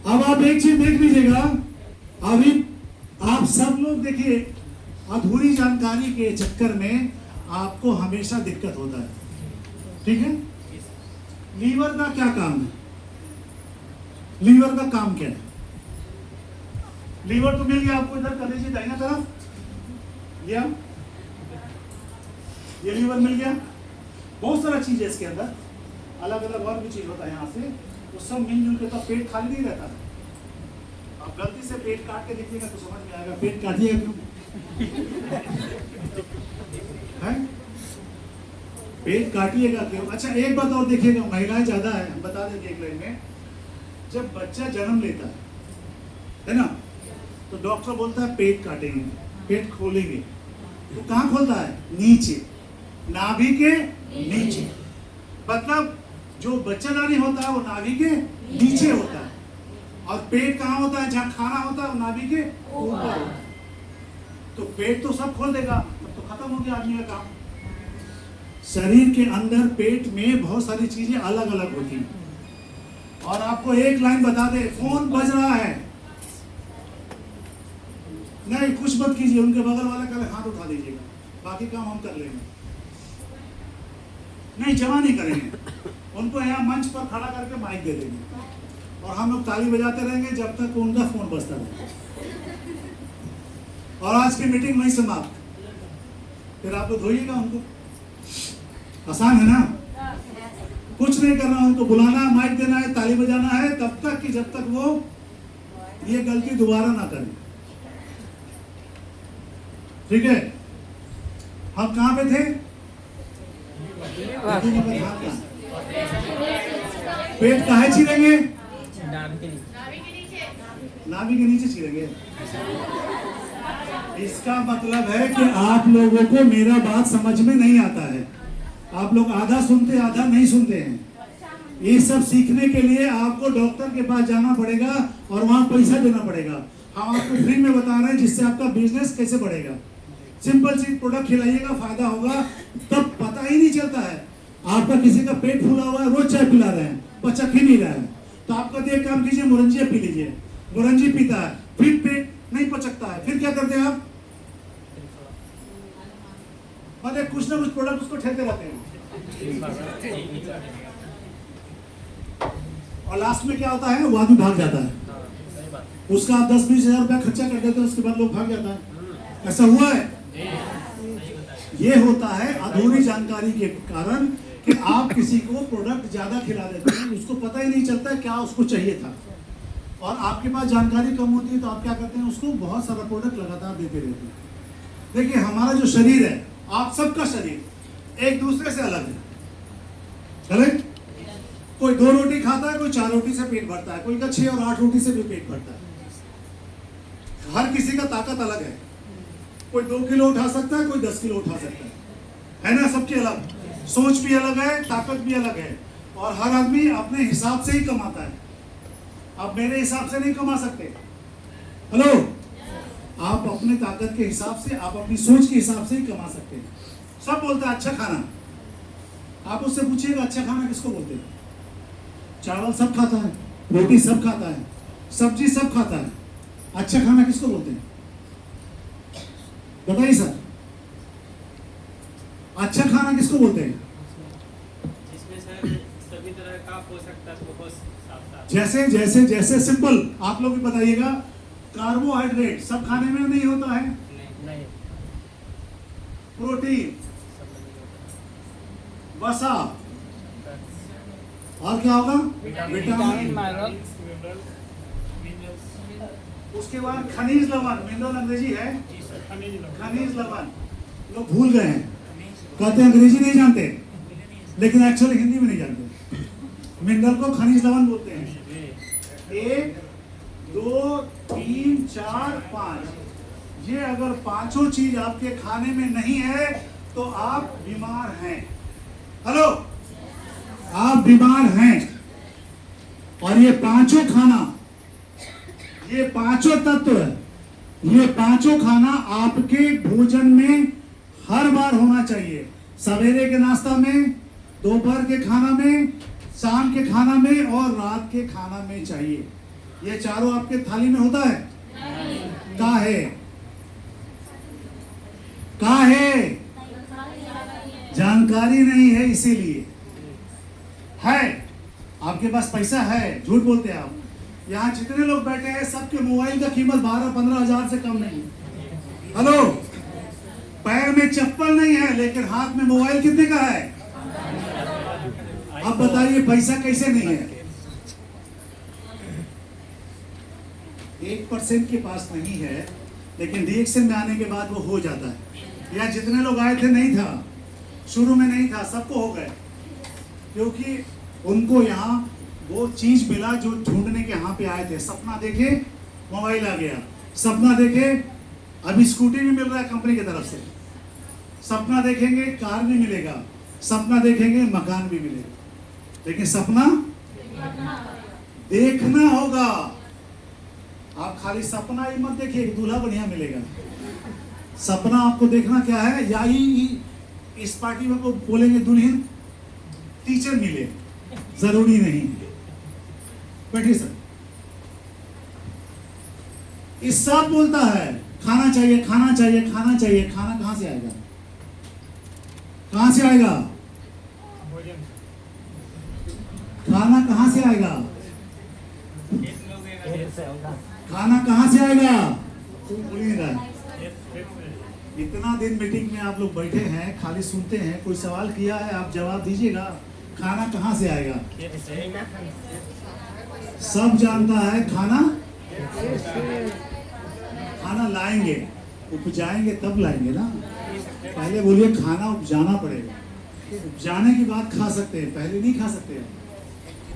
अब आप एक चीज देख लीजिएगा, अभी आप सब लोग देखिए, अधूरी जानकारी के चक्कर में आपको हमेशा दिक्कत होता है, ठीक है। लीवर का क्या काम है? लीवर का काम क्या है? लीवर तो मिल गया आपको, इधर कलेजी दाहिना तरफ लिया, ये लीवर मिल गया। बहुत सारा चीज है इसके अंदर, अलग अलग और भी चीज होता है यहाँ से, तो सब मिलजुल के, तो पेट खाली नहीं रहता है। आप गलती से पेट काट के देखिएगा तो समझ में आएगा, पेट काटिएगा क्यों है? पेट काटिएगा क्यों? अच्छा एक बात और देखिएगा, महिलाएं ज्यादा है, हम बता देंगे एक लाइन में। जब बच्चा जन्म लेता है ना, तो डॉक्टर बोलता है पेट काटेंगे, पेट खोलेंगे, तो कहाँ खोलता है? नीचे, नाभि के नीचे। मतलब जो बच्चादानी होता है वो नाभि के नीचे होता है, और पेट कहाँ होता है? जहाँ खाना होता है वो नाभि के ऊपर होता है। तो पेट तो सब खोल देगा, तब तो खत्म हो गया आदमी का काम। शरीर के अंदर पेट में बहुत सारी चीजें अलग अलग होती हैं। और आपको एक लाइन बता दे, फोन बज रहा है, नहीं कुछ मत कीजिए, उनके बगल वाला का हाथ उठा दीजिएगा, बाकी काम हम कर लेंगे। नहीं जमा नहीं करेंगे, उनको यहाँ मंच पर खड़ा करके माइक दे देंगे, और हम लोग ताली बजाते रहेंगे जब तक उनका फोन बजता रहे। और आज की मीटिंग वहीं समाप्त। फिर आप लोग धोइएगा उनको, आसान है ना, कुछ नहीं करना, उनको बुलाना है, माइक देना है, ताली बजाना है, तब तक कि जब तक वो ये गलती दोबारा ना करें, ठीक है। हम कहाँ पे थे? पेट कहाँ छीलेंगे? नाभि के नीचे छीलेंगे। इसका मतलब है कि आप लोगों को मेरा बात समझ में नहीं आता है। आप लोग आधा सुनते आधा नहीं सुनते हैं। ये सब सीखने के लिए आपको डॉक्टर के पास जाना पड़ेगा और वहां पैसा देना पड़ेगा। हम आपको फ्री में बता रहे हैं जिससे आपका बिजनेस कैसे बढ़ेगा। सिंपल सी प्रोडक्ट खिलाइएगा, फायदा होगा, तब पता ही नहीं चलता है। आपका किसी का पेट फूला हुआ है, रोज चाय पिला रहे हैं, पचक ही नहीं रहा है, तो आपका तो एक काम कीजिए, मुरंजिया पी लीजिए। मुरंजी पीता है, फिर पेट नहीं पचकता है, फिर क्या करते हैं आप? अरे कुछ ना कुछ प्रोडक्ट उसको ठेलते रहते हैं, और लास्ट में क्या होता है? वो आदमी भाग जाता है। उसका आप 10-20 हजार रुपया खर्चा कर देते हैं, उसके बाद लोग भाग जाता है। ऐसा हुआ है? ये होता है अधूरी जानकारी के कारण कि आप किसी को प्रोडक्ट ज्यादा खिला देते हैं, उसको पता ही नहीं चलता है क्या उसको चाहिए था, और आपके पास जानकारी कम होती है तो आप क्या करते हैं? उसको बहुत सारा प्रोडक्ट लगातार देते रहते हैं। देखिए हमारा जो शरीर है, आप सबका शरीर एक दूसरे से अलग है, चले? कोई 2 रोटी खाता है, कोई 4 रोटी से पेट भरता है, कोई का 6 और 8 रोटी से भी पेट भरता है। हर किसी का ताकत अलग है, कोई 2 किलो उठा सकता है, कोई 10 किलो उठा सकता है ना? सबकी अलग सोच भी अलग है, ताकत भी अलग है, और हर आदमी अपने हिसाब से ही कमाता है। आप मेरे हिसाब से नहीं कमा सकते। हेलो, आप अपने ताकत के हिसाब से, आप अपनी सोच के हिसाब से ही कमा सकते हैं। सब बोलता है अच्छा खाना, आप उससे पूछिएगा अच्छा खाना किसको बोलते हैं? चावल सब खाता है, रोटी सब खाता है, सब्जी सब खाता है, अच्छा खाना किसको बोलते हैं? बताइए सर, अच्छा खाना किसको बोलते हैं? जिसमें सर सभी तरह का पोषक तत्व को साथ जैसे जैसे जैसे सिंपल आप लोग भी बताइएगा, कार्बोहाइड्रेट सब खाने में नहीं होता है, नहीं प्रोटीन, वसा, और क्या होगा? विटामिन, उसके बाद खनिज लवण, मिनरल अंग्रेजी है खनिज लवण। लोग भूल गए हैं, कहते हैं अंग्रेजी नहीं जानते, लेकिन एक्चुअली हिंदी में नहीं जानते। मिनरल को खनिज लवण बोलते हैं। 1 2 3 4 5, ये अगर पांचों चीज आपके खाने में नहीं है तो आप बीमार हैं। हेलो, आप बीमार हैं। और ये पांचों खाना, ये पांचों तत्व, ये पांचों खाना आपके भोजन में हर बार होना चाहिए। सवेरे के नाश्ता में, दोपहर के खाना में, शाम के खाना में और रात के खाना में चाहिए। ये चारों आपके थाली में होता है? कहाँ है? कहाँ है? जानकारी नहीं है, इसीलिए है। आपके पास पैसा है, झूठ बोलते हैं आप। यहाँ जितने लोग बैठे हैं सबके मोबाइल का कीमत 12-15 हजार से कम नहीं। हेलो, पैर में चप्पल नहीं है लेकिन हाथ में मोबाइल कितने का है? अब बताइए पैसा कैसे नहीं है? 1% के पास नहीं है, लेकिन रिएक्शन में आने के बाद वो हो जाता है। यहाँ जितने लोग आए थे नहीं था, शुरू में नहीं था, सबको हो गए, क्योंकि उनको यहाँ वो चीज मिला जो ढूंढने के यहाँ पे आए थे। सपना देखे, मोबाइल आ गया। सपना देखे, अभी स्कूटी भी मिल रहा है कंपनी की तरफ से। सपना देखेंगे, कार भी मिलेगा। सपना देखेंगे, मकान भी मिलेगा। लेकिन सपना देखना होगा। आप खाली सपना ही मत देखिए दूल्हा बढ़िया मिलेगा। सपना आपको देखना क्या है, या ही इस पार्टी में को बोलेंगे दुल्हन टीचर मिले, जरूरी नहीं है। बैठिए सर। इस सब बोलता है खाना चाहिए, खाना चाहिए, खाना चाहिए। खाना कहां से आएगा? कहां से आएगा? खाना कहां से आएगा? खाना कहां से आएगा? बोलिएगा। इतना दिन मीटिंग में आप लोग बैठे हैं, खाली सुनते हैं। कोई सवाल किया है, आप जवाब दीजिएगा। खाना कहां से आएगा? सब जानता है खाना। खाना लाएंगे, उपजाएंगे तब लाएंगे ना। पहले बोलिए खाना उपजाना पड़ेगा। उपजाने के बाद खा सकते हैं, पहले नहीं खा सकते हैं।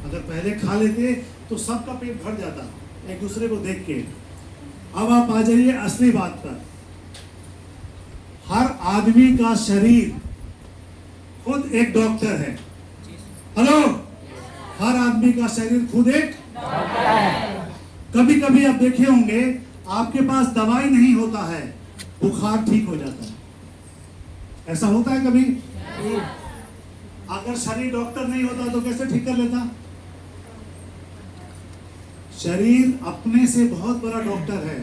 अगर पहले खा लेते तो सबका पेट भर जाता एक दूसरे को देख के। अब आप आ जाइए असली बात पर। हर आदमी का शरीर खुद एक डॉक्टर है। हेलो, हर आदमी का शरीर खुद एक डॉक्टर है। कभी कभी आप देखे होंगे आपके पास दवाई नहीं होता है, बुखार ठीक हो जाता है। ऐसा होता है कभी? अगर शरीर डॉक्टर नहीं होता तो कैसे ठीक कर लेता? शरीर अपने से बहुत बड़ा डॉक्टर है।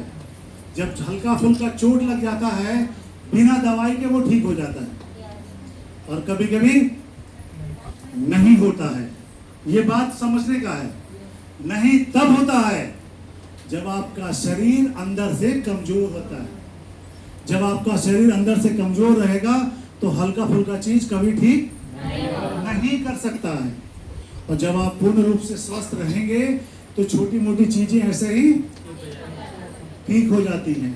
जब हल्का फुल्का चोट लग जाता है, बिना दवाई के वो ठीक हो जाता है। और कभी कभी नहीं होता है। ये बात समझने का है। नहीं तब होता है जब आपका शरीर अंदर से कमजोर होता है। जब आपका शरीर अंदर से कमजोर रहेगा तो हल्का फुल्का चीज कभी ठीक नहीं कर सकता है। और जब आप पूर्ण रूप से स्वस्थ रहेंगे तो छोटी मोटी चीजें ऐसे ही ठीक हो जाती हैं।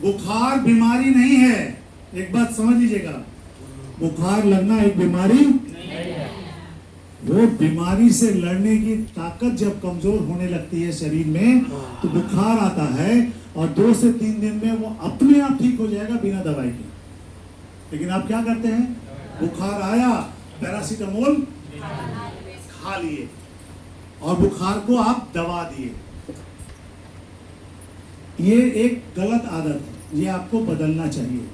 बुखार बीमारी नहीं है, एक बात समझ लीजिएगा। बुखार लगना एक बीमारी नहीं है। वो बीमारी से लड़ने की ताकत जब कमजोर होने लगती है शरीर में तो बुखार आता है, और 2 से 3 दिन में वो अपने आप ठीक हो जाएगा बिना दवाई के। लेकिन आप क्या करते हैं? बुखार आया, पैरासीटामोल खा लिए और बुखार को आप दबा दिए। ये एक गलत आदत है, ये आपको बदलना चाहिए।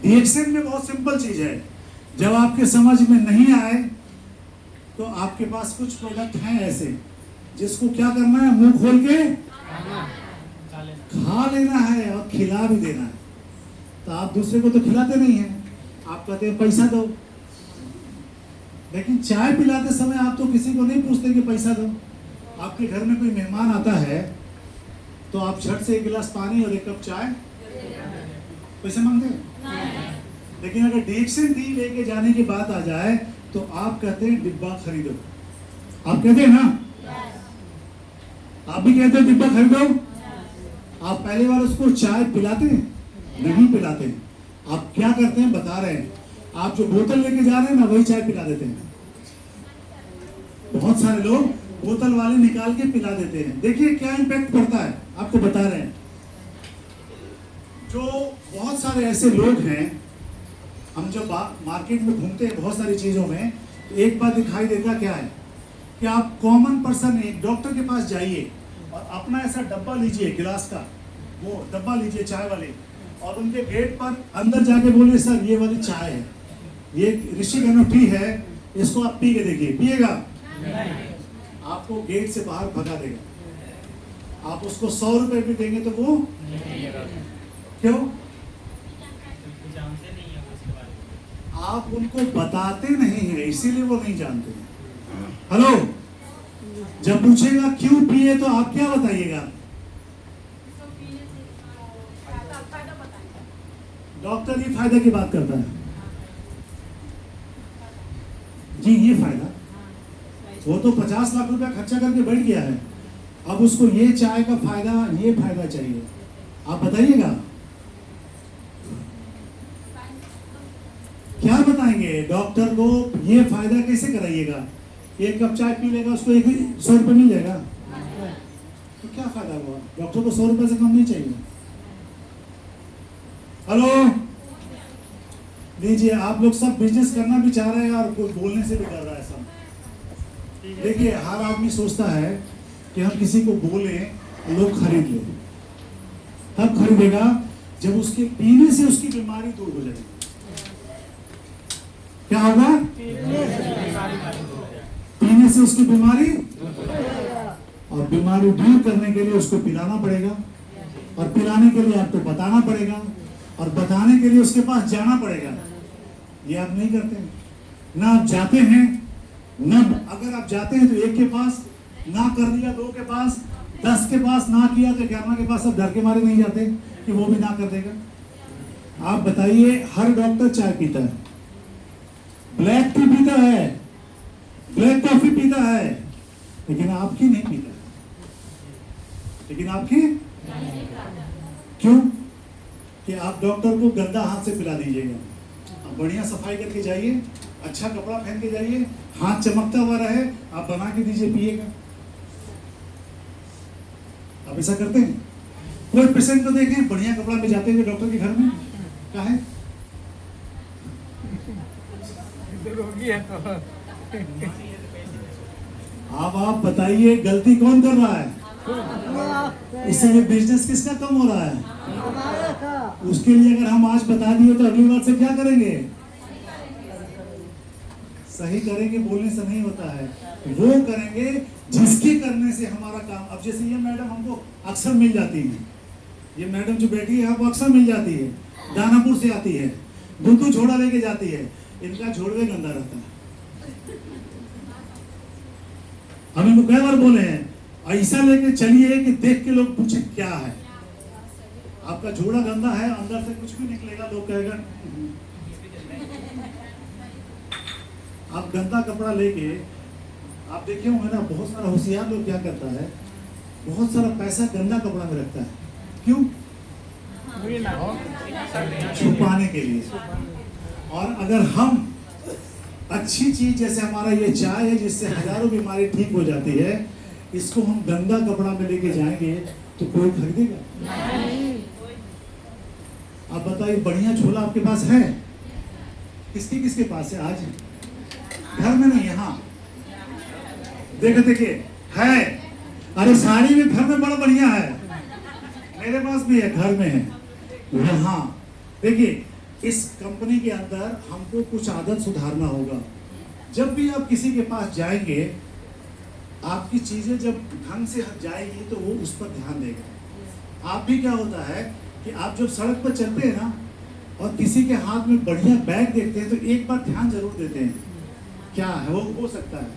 रिएक्शन में बहुत सिंपल चीज है। जब आपके समझ में नहीं आए तो आपके पास कुछ प्रोडक्ट हैं ऐसे जिसको क्या करना है, मुंह खोल के खा लेना है और खिला भी देना है। तो आप दूसरे को तो खिलाते नहीं हैं, आप कहते हैं पैसा दो। लेकिन चाय पिलाते समय आप तो किसी को नहीं पूछते कि पैसा दो। आपके घर में कोई मेहमान आता है तो आप झट से 1 गिलास पानी और 1 कप चाय पैसे मांगते हैं। लेकिन अगर डिएक्शन टी लेके जाने की बात आ जाए तो आप कहते हैं डिब्बा खरीदो। आप कहते हैं ना, आप भी कहते हैं डिब्बा खरीदो। आप पहली बार उसको चाय पिलाते हैं? नहीं पिलाते। आप क्या करते हैं बता रहे हैं, आप जो बोतल लेके जा रहे हैं ना वही चाय पिला देते हैं। बहुत सारे लोग बोतल वाले निकाल के पिला देते हैं। देखिए क्या इम्पैक्ट पड़ता है, आपको बता रहे हैं। जो बहुत सारे ऐसे लोग हैं, हम जब मार्केट में घूमते हैं बहुत सारी चीजों में, तो एक बात दिखाई देता क्या है कि आप कॉमन पर्सन एक डॉक्टर के पास जाइए और अपना ऐसा डब्बा लीजिए, गिलास का वो डब्बा लीजिए चाय वाले, और उनके गेट पर अंदर जाके बोलिए सर ये वाली चाय है, ये ऋषि गनो टी है, इसको आप पी के देखिए। पिएगा? आपको गेट से बाहर भगा देगा। आप उसको 100 रुपए भी देंगे तो वो क्यों? आप उनको बताते नहीं हैं, इसीलिए वो नहीं जानते। हेलो, जब पूछेगा क्यों पिए तो आप क्या बताइएगा? डॉक्टर ये फायदा की बात करता है जी, ये फायदा। वो तो 50 लाख रुपया खर्चा करके बैठ गया है, अब उसको ये चाय का फायदा, ये फायदा चाहिए। आप बताइएगा क्या बताएंगे डॉक्टर को? ये फायदा कैसे कराइएगा? 1 कप चाय पी लेगा, उसको 100 रुपये मिल जाएगा, तो क्या फायदा हुआ? डॉक्टर को 100 रुपये से कम नहीं चाहिए। हेलो, लीजिए, आप लोग सब बिजनेस करना भी चाह रहे हैं और कोई बोलने से भी डर रहा है सब। देखिए, हर आदमी सोचता है कि हम किसी को बोले लोग खरीद ले। तब खरीदेगा जब उसके पीने से उसकी बीमारी दूर हो जाएगी। क्या होगा? पीने से उसकी बीमारी, और बीमारी दूर करने के लिए उसको पिलाना पड़ेगा, और पिलाने के लिए आपको बताना पड़ेगा, और बताने के लिए उसके पास जाना पड़ेगा। ये आप नहीं करते, ना आप जाते हैं, ना अगर आप जाते हैं तो 1 के पास, ना कर दिया 2 के पास, 10 के पास ना किया तो 11 के पास। सब डर के मारे नहीं जाते कि वो भी ना कर देगा। आप बताइए, हर डॉक्टर चाय पीता है, ब्लैक टी पीता है, ब्लैक कॉफी पीता है, लेकिन आपकी नहीं पीता। लेकिन आपकी क्यों? कि आप डॉक्टर को गंदा हाथ से पिला दीजिएगा। आप बढ़िया सफाई करके जाइए, अच्छा कपड़ा पहन के जाइए, हाथ चमकता हुआ रहे, आप बना के दीजिए, पिएगा। आप ऐसा करते हैं? कोई पेशेंट को देखें बढ़िया कपड़ा में जाते हुए डॉक्टर के घर में, क्या है? अब आप बताइए गलती कौन कर रहा है? इससे ये बिजनेस किसका कम हो रहा है? उसके लिए अगर हम आज बता दिए तो अगली बार से क्या करेंगे? सही करेंगे, बोलने से नहीं होता है, वो करेंगे जिसके करने से हमारा काम। अब जैसे ये मैडम हमको अक्सर मिल जाती है, ये मैडम जो बैठी है आपको अक्सर मिल जाती है, दानापुर से आती है, दूध झोड़ा लेके जाती है, इनका झोड़वे गंदा रहता है। हम इनको कई बार बोले हैं ऐसा लेके चलिए कि देख के लोग पूछे क्या है। आपका झोड़ा गंदा है, अंदर से कुछ भी निकलेगा, लोग कहेगा। आप गंदा कपड़ा लेके, आप देखे होंगे ना, बहुत सारा होशियार लोग क्या करता है, बहुत सारा पैसा गंदा कपड़ा में रखता है। क्यों? छुपाने के लिए। और अगर हम अच्छी चीज जैसे हमारा ये चाय है जिससे हजारों बीमारी ठीक हो जाती है, इसको हम गंदा कपड़ा में लेके जाएंगे तो कोई खरीदेगा? आप बताइए, बढ़िया झोला आपके पास है? किसके किसके पास है? आज घर में नहीं, यहाँ देखिए है। अरे साड़ी भी घर में बड़ा बढ़िया है, मेरे पास भी है, घर में है। यहाँ देखिए, इस कंपनी के अंदर हमको कुछ आदत सुधारना होगा। जब भी आप किसी के पास जाएंगे, आपकी चीजें जब ढंग से जाएगी तो वो उस पर ध्यान देगा। आप भी क्या होता है कि आप जब सड़क पर चलते हैं ना, और किसी के हाथ में बढ़िया बैग देखते हैं तो एक बार ध्यान जरूर देते हैं, क्या है वो हो सकता है।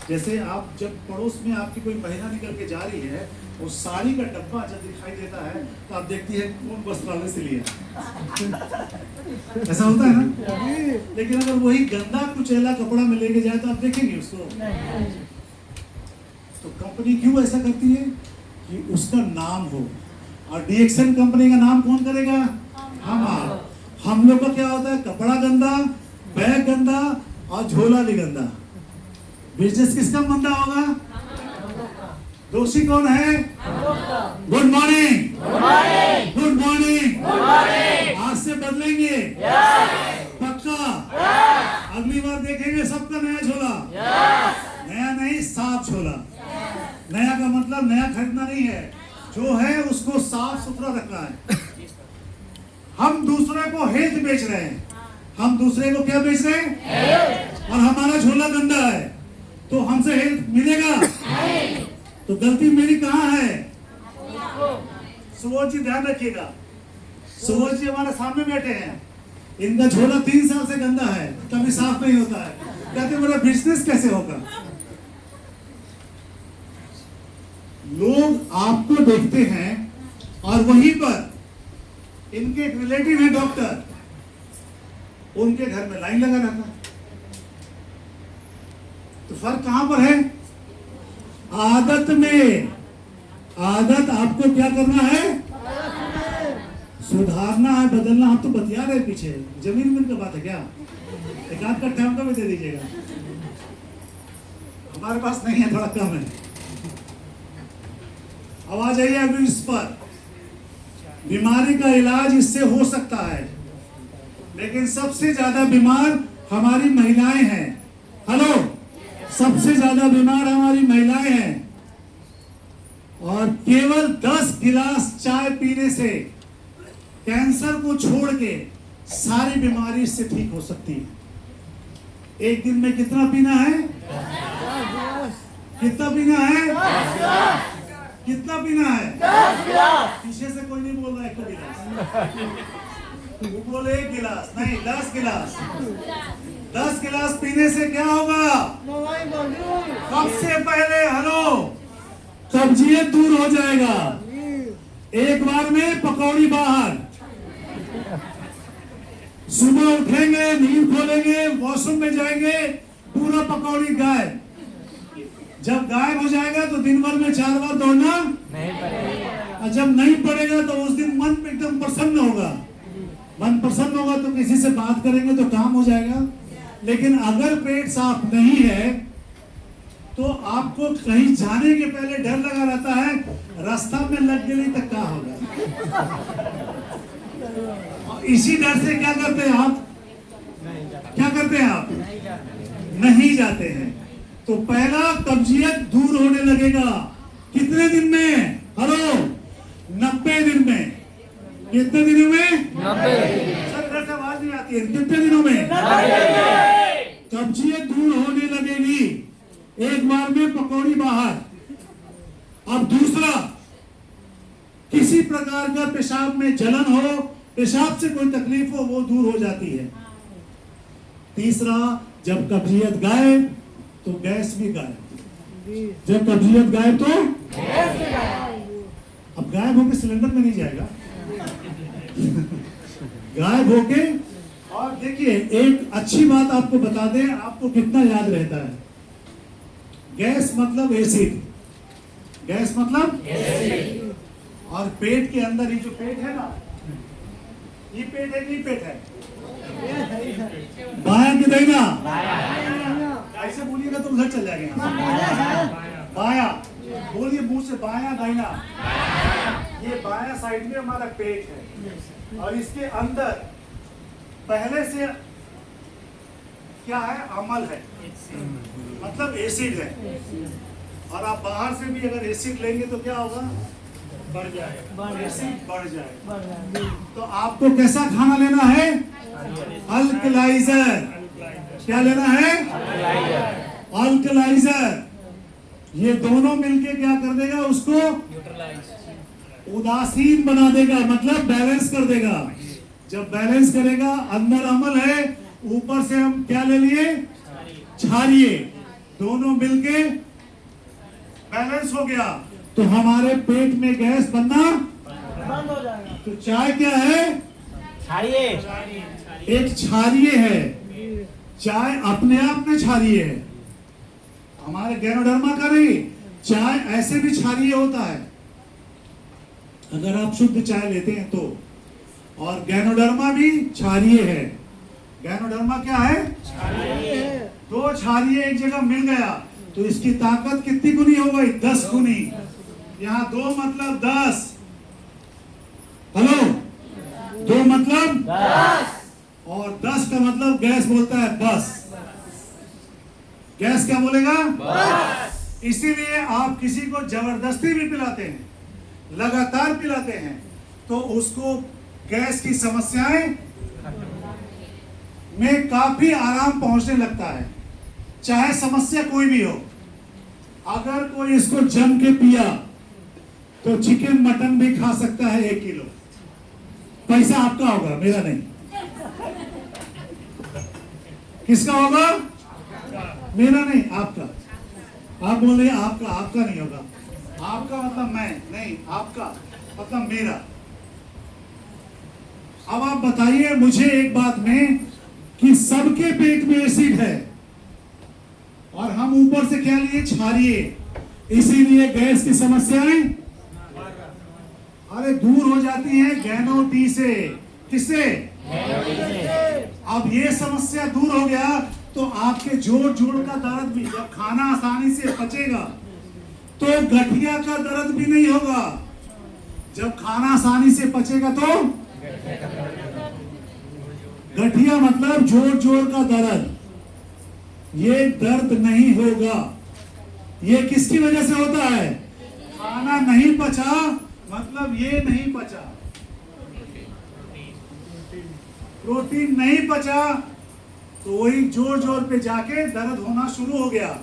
जैसे आप जब पड़ोस में आपकी कोई महिला निकल के जा रही है, वो साड़ी का डब्बा जब दिखाई देता है तो आप देखती है कौन वस्त्रालय से लिया। ऐसा होता है ना। लेकिन अगर वही गंदा कुचैला कपड़ा में लेके जाए तो आप देखेंगे उसको। तो कंपनी क्यों ऐसा करती है कि उसका नाम हो। और डीएक्सएन कंपनी का नाम कौन करेगा? हम लोग का क्या होता है, कपड़ा गंदा, बैग गंदा और झोला भी गंदा। बिजनेस किसका मंदा होगा? दोषी कौन है? Good morning, good morning. आज से बदलेंगे पक्का। अगली बार देखेंगे सबका नया झोला, नया नहीं साफ झोला। नया का मतलब नया खरीदना नहीं है, जो है उसको साफ सुथरा रखना है। हम दूसरे को हेल्थ बेच रहे हैं, हम दूसरे को क्या बेच रहे हैं? और हमारा झोला गंदा है तो हमसे हेल्प मिलेगा? तो गलती मेरी कहाँ है? सुबोध जी ध्यान रखिएगा, सुबोध जी हमारे सामने बैठे हैं, इनका झोला 3 साल से गंदा है, कभी साफ नहीं होता है। कहते मेरा बिजनेस कैसे होगा? लोग आपको देखते हैं और वहीं पर इनके एक रिलेटिव है डॉक्टर, उनके घर में लाइन लगा रहता। तो फर्क कहां पर है? आदत में। आदत आपको क्या करना है? सुधारना है, बदलना। हम तो बतिया रहे पीछे, जमीन में का बात है क्या? एक आध का टाइम का भी दे दीजिएगा, हमारे पास नहीं है, थोड़ा कम है। आवाज आई है अभी इस पर। बीमारी का इलाज इससे हो सकता है, लेकिन सबसे ज्यादा बीमार हमारी महिलाएं हैं। हेलो, सबसे ज्यादा बीमार हमारी महिलाएं हैं। और केवल 10 गिलास चाय पीने से कैंसर को छोड़ के सारी बीमारी इससे ठीक हो सकती है। एक दिन में कितना पीना है? कितना पीना है? कितना पीना है? 10 गिलास। पीछे से कोई नहीं बोल रहा है 1 गिलास, वो बोले 1 गिलास नहीं, 10 गिलास। 10 गिलास पीने से क्या होगा? सबसे पहले हेलो, कब्जियत दूर हो जाएगा। एक बार में पकौड़ी बाहर। सुबह उठेंगे, नींद खोलेंगे, वॉशरूम में जाएंगे, पूरा पकौड़ी गायब। जब गायब हो जाएगा तो दिन भर में 4 बार दौड़ना नहीं पड़ेगा। और जब नहीं पड़ेगा तो उस दिन मन एकदम प्रसन्न होगा। मन प्रसन्न होगा तो किसी से बात करेंगे तो काम हो जाएगा। लेकिन अगर पेट साफ नहीं है तो आपको कहीं जाने के पहले डर लगा रहता है, रास्ता में लग गई तक क्या होगा। और इसी डर से क्या करते हैं आप? क्या करते हैं आप? नहीं जाते हैं। तो पहला, कब्जियत दूर होने लगेगा। कितने दिन में? हेलो, 90 दिन में। कितने दिनों में? 90। सर घर से आवाज नहीं आती है। कितने दिनों में? 90। कब्जियत दूर होने लगेगी, एक बार में पकौड़ी बाहर। अब दूसरा, किसी प्रकार का पेशाब में जलन हो, पेशाब से कोई तकलीफ हो, वो दूर हो जाती है। तीसरा, जब कब्जियत गायब तो गैस भी गायब। जब कब्जियत गायब तो गैस भी गायब। अब गायब होके सिलेंडर में नहीं जाएगा, गायब होके। और देखिए, एक अच्छी बात आपको बता दें, आपको कितना याद रहता है। गैस मतलब एसिड, गैस मतलब एसिड। और पेट के अंदर ही जो पेट है ना, ये पेट है, नहीं पेट है, बायां की दाहिना? ऐसे बोलिएगा तो उधर चल जाएगा। बायां बोलिए, मुंह से बायां दाहिना। ये बायां साइड में हमारा पेट है और इसके अंदर पहले से क्या है? अमल है, मतलब एसिड है। और आप बाहर से भी अगर एसिड लेंगे तो क्या होगा? बढ़ जाएगा, एसिड बढ़ जाएगा। तो आपको कैसा खाना लेना है? अल्कलाइजर। क्या लेना है? अल्कलाइजर। ये दोनों मिलके क्या कर देगा? उसको उदासीन बना देगा, मतलब बैलेंस कर देगा। जब बैलेंस करेगा, अंदर अमल है, ऊपर से हम क्या ले लिए, क्षारीय, दोनों मिलके बैलेंस हो गया तो हमारे पेट में गैस बनना बंद हो जाएगा। तो चाय क्या है, क्षारीय एक क्षारीय है। चाय अपने आप में क्षारीय है, हमारे गैनोडर्मा का नहीं, चाय ऐसे भी क्षारीय होता है अगर आप शुद्ध चाय लेते हैं तो। और गैनोडर्मा भी क्षारीय है। गैनोडर्मा क्या है, दो क्षारीय एक जगह मिल गया तो इसकी ताकत कितनी गुनी हो गई, 10 गुनी। यहाँ 2 मतलब 10, हेलो, 2 मतलब 10 और 10 का मतलब गैस बोलता है बस। गैस क्या बोलेगा, बस। इसीलिए आप किसी को जबरदस्ती भी पिलाते हैं, लगातार पिलाते हैं तो उसको गैस की समस्याएं में काफी आराम पहुंचने लगता है, चाहे समस्या कोई भी हो। अगर कोई इसको जम के पिया तो चिकन मटन भी खा सकता है 1 किलो। पैसा आपका होगा, मेरा नहीं। किसका होगा, मेरा नहीं, आपका। आप बोल रहे आपका, आपका नहीं होगा। आपका मतलब मैं नहीं, आपका मतलब मेरा। अब आप बताइए मुझे एक बात में कि सबके पेट में एसिड है और हम ऊपर से क्या लिए, क्षारीय, इसीलिए गैस की समस्याएं अरे दूर हो जाती है गैनो टी से। किससे, अब ये समस्या दूर हो गया तो आपके जोड़ जोड़ का दर्द भी, जब खाना आसानी से पचेगा तो गठिया का दर्द भी नहीं होगा। जब खाना आसानी से पचेगा तो गठिया मतलब जोड़ जोड़ का दर्द, ये दर्द नहीं होगा। ये किसकी वजह से होता है, खाना नहीं पचा मतलब ये नहीं पचा, प्रोटीन नहीं पचा तो वही जोर जोर पे जाके दर्द होना शुरू हो गया।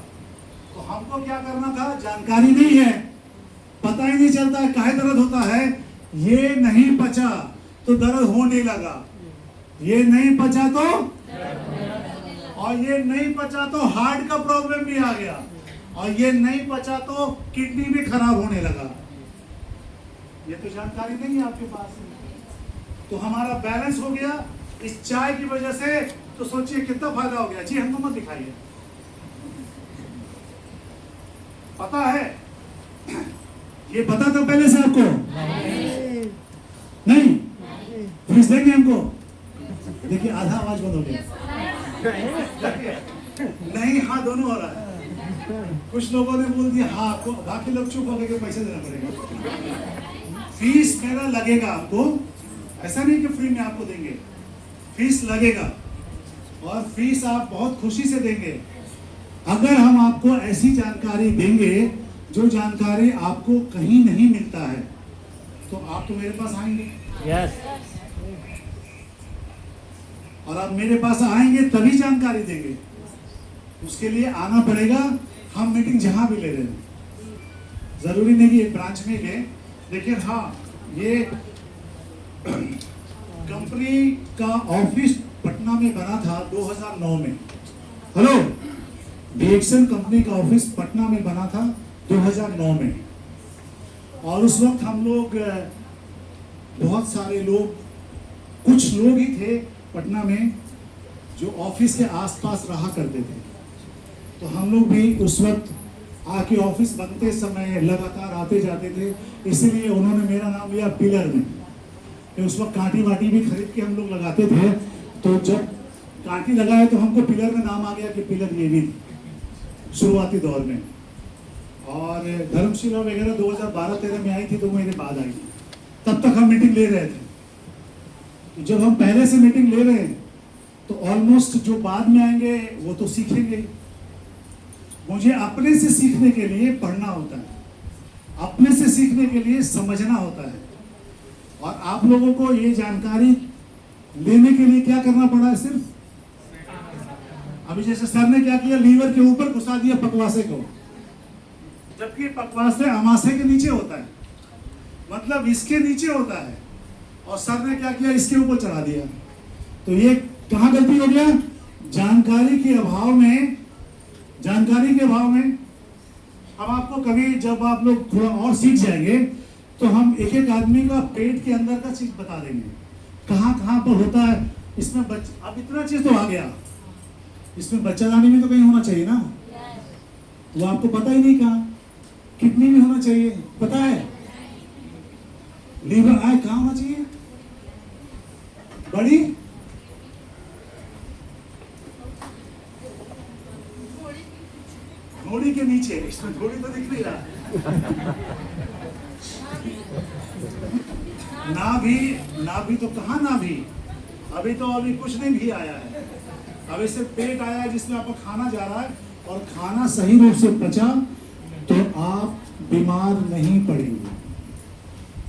तो हमको क्या करना था, जानकारी नहीं है, पता ही नहीं चलता है काहे दर्द होता है। ये नहीं पचा तो दर्द होने लगा, ये नहीं पचा तो, और ये नहीं पचा तो हार्ट का प्रॉब्लम भी आ गया, और ये नहीं पचा तो किडनी भी खराब होने लगा। ये तो जानकारी नहीं है आपके पास। तो हमारा बैलेंस हो गया इस चाय की वजह से। तो सोचिए कितना फायदा हो गया। जी हमको मत दिखाइए, पता है, ये पता तो पहले से आपको नहीं, फीस देंगे हमको। देखिए आधा आवाज बंद हो गया, नहीं हाँ दोनों हो रहा है। कुछ लोगों ने बोल दिया हाँ, बाकी लोग चुप हो गए कि पैसे देना पड़ेगा। फीस मेरा लगेगा आपको, ऐसा नहीं कि फ्री में आपको देंगे, फीस लगेगा और फीस आप बहुत खुशी से देंगे अगर हम आपको ऐसी जानकारी देंगे जो जानकारी आपको कहीं नहीं मिलता है। तो आप तो मेरे पास आएंगे, यस, और आप मेरे पास आएंगे तभी जानकारी देंगे। उसके लिए आना पड़ेगा। हम मीटिंग जहां भी ले रहे हैं, जरूरी नहीं कि एक ब्रांच में ले, लेकिन हाँ ये कंपनी का ऑफिस पटना में बना था 2009 में। हेलो, डिएक्सन कंपनी का ऑफिस पटना में बना था 2009 में। और उस वक्त हम लोग बहुत सारे लोग, कुछ लोग ही थे पटना में जो ऑफिस के आसपास रहा करते थे। तो हम लोग भी उस वक्त आके ऑफिस बनते समय लगातार आते जाते थे, इसीलिए उन्होंने मेरा नाम लिया पिलर में। उस वक्त कांटी वाटी भी खरीद के हम लोग लगाते थे। तो जब कांटी लगाए तो हमको पिलर में नाम आ गया कि पिलर ये भी शुरुआती दौर में। और धर्मशिला वगैरह 2012-13 में आई थी, तो मेरे बाद आई। तब तक हम मीटिंग ले रहे थे। तो जब हम पहले से मीटिंग ले रहे हैं तो ऑलमोस्ट जो बाद में आएंगे वो तो सीखेंगे। मुझे अपने से सीखने के लिए पढ़ना होता है, अपने से सीखने के लिए समझना होता है। और आप लोगों को ये जानकारी लेने के लिए क्या करना पड़ा है, सिर्फ अभी जैसे सर ने क्या किया, लीवर के ऊपर घुसा दिया पकवासे को, जबकि पकवासे अमाशय के नीचे होता है, मतलब इसके नीचे होता है। और सर ने क्या किया, इसके ऊपर चढ़ा दिया। तो ये कहाँ गलती हो गया? जानकारी के अभाव में, जानकारी के अभाव में। अब आपको कभी जब आप लोग थोड़ा और सीख जाएंगे तो हम एक एक आदमी का पेट के अंदर का चीज बता देंगे, कहाँ कहाँ पर होता है। इसमें अब इतना चीज तो आ गया, इसमें बच्चादानी में तो कहीं होना चाहिए ना, वो आपको पता ही नहीं कहाँ, कितनी भी होना चाहिए पता है? लीवर आय कहाँ होना चाहिए? बड़ी घोड़ी के नीचे, इसमें घोड़ी तो दिख नहीं रहा। ना भी तो कहाँ ना भी, अभी तो अभी कुछ नहीं भी आया है, अभी सिर्फ पेट आया है जिसमें आपको खाना जा रहा है, और खाना सही रूप से पचा तो आप बीमार नहीं पड़ेंगे।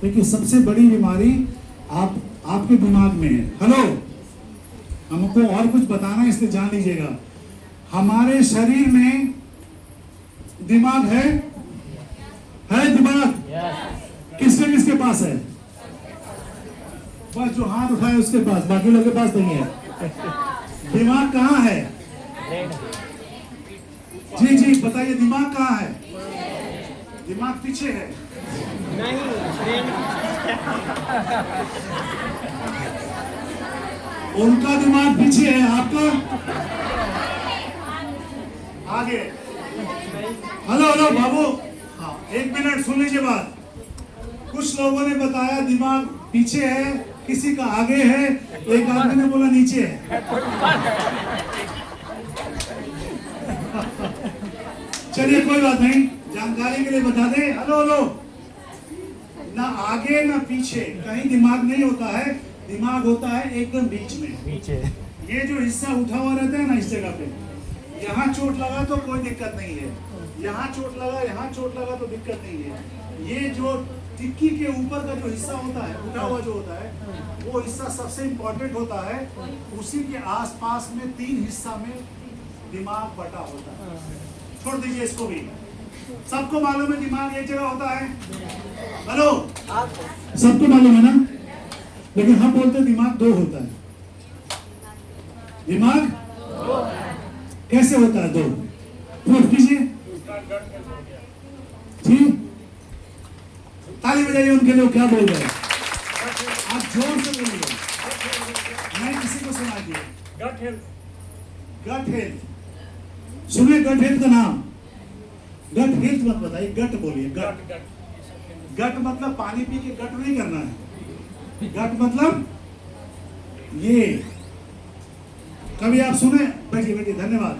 देखिए सबसे बड़ी बीमारी आपके दिमाग में है। हेलो, हमको और कुछ बताना है इसलिए जान लीजिएगा, हमारे शरीर में दिमाग है दिमाग? किसके किसके पास है? बस जो हाथ उठाए उसके पास, बाकी लोगों के पास नहीं है। दिमाग कहाँ है? जी जी बताइए, दिमाग कहाँ है? दिमाग पीछे है। उनका दिमाग पीछे है, आपका आगे। हेलो हेलो बाबू, हाँ 1 मिनट सुन लीजिए बात। कुछ लोगों ने बताया दिमाग पीछे है, किसी का आगे है, एक आदमी ने बोला नीचे है। चलिए कोई बात नहीं, जानकारी के लिए बता दें। हेलो हेलो, ना आगे ना पीछे कहीं दिमाग नहीं होता है, दिमाग होता है एकदम बीच में। ये जो हिस्सा उठा हुआ रहता है ना इस जगह पे, यहाँ चोट लगा तो कोई दिक्कत नहीं है, यहाँ चोट लगा, यहाँ चोट लगा तो दिक्कत नहीं है। ये जो टिक्की के ऊपर का जो हिस्सा होता है, उठा हुआ जो होता है, वो हिस्सा सबसे इंपॉर्टेंट होता है। उसी के आसपास में 3 हिस्सा में दिमाग बटा होता है। छोड़ दीजिए इसको भी, सबको मालूम है दिमाग एक जगह होता है। हेलो, सबको मालूम है ना, लेकिन हम बोलते हैं दिमाग 2 होता है। दिमाग कैसे होता है 2? प्रूफ कीजिए जी, ताली बजाइए उनके लिए, क्या बोल रहे हैं आप? जोर से बोलिए, मैं किसी को सुना दिए। गट हेल्थ सुनिए, गट हेल्थ का नाम। गट हेल्थ मत बताइए, गट बोलिए। गट मतलब पानी पी के गट नहीं करना है। गट मतलब ये, कभी आप सुने? बैठिए बैठिए, धन्यवाद।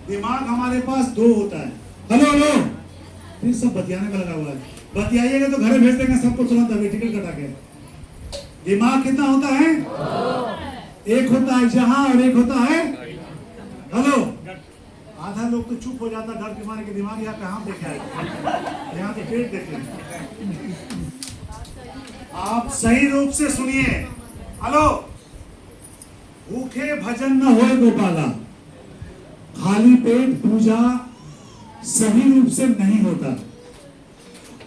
दिमाग हमारे पास 2 होता है। हेलो हेलो, फिर सब बतियाने में लगा हुआ है, बतियाइएगा तो घर भेज देंगे सबको तुरंत, अभी टिकट कटा के। दिमाग कितना होता है? 1 होता है जहां, और 1 होता है हेलो। आधा लोग तो चुप हो जाता डर के मारे के, दिमाग यहाँ कहाँ देखा है, यहाँ तो पेट देखे। आप सही रूप से सुनिए। हेलो, भूखे भजन न होए गोपाला, खाली पेट पूजा सही रूप से नहीं होता।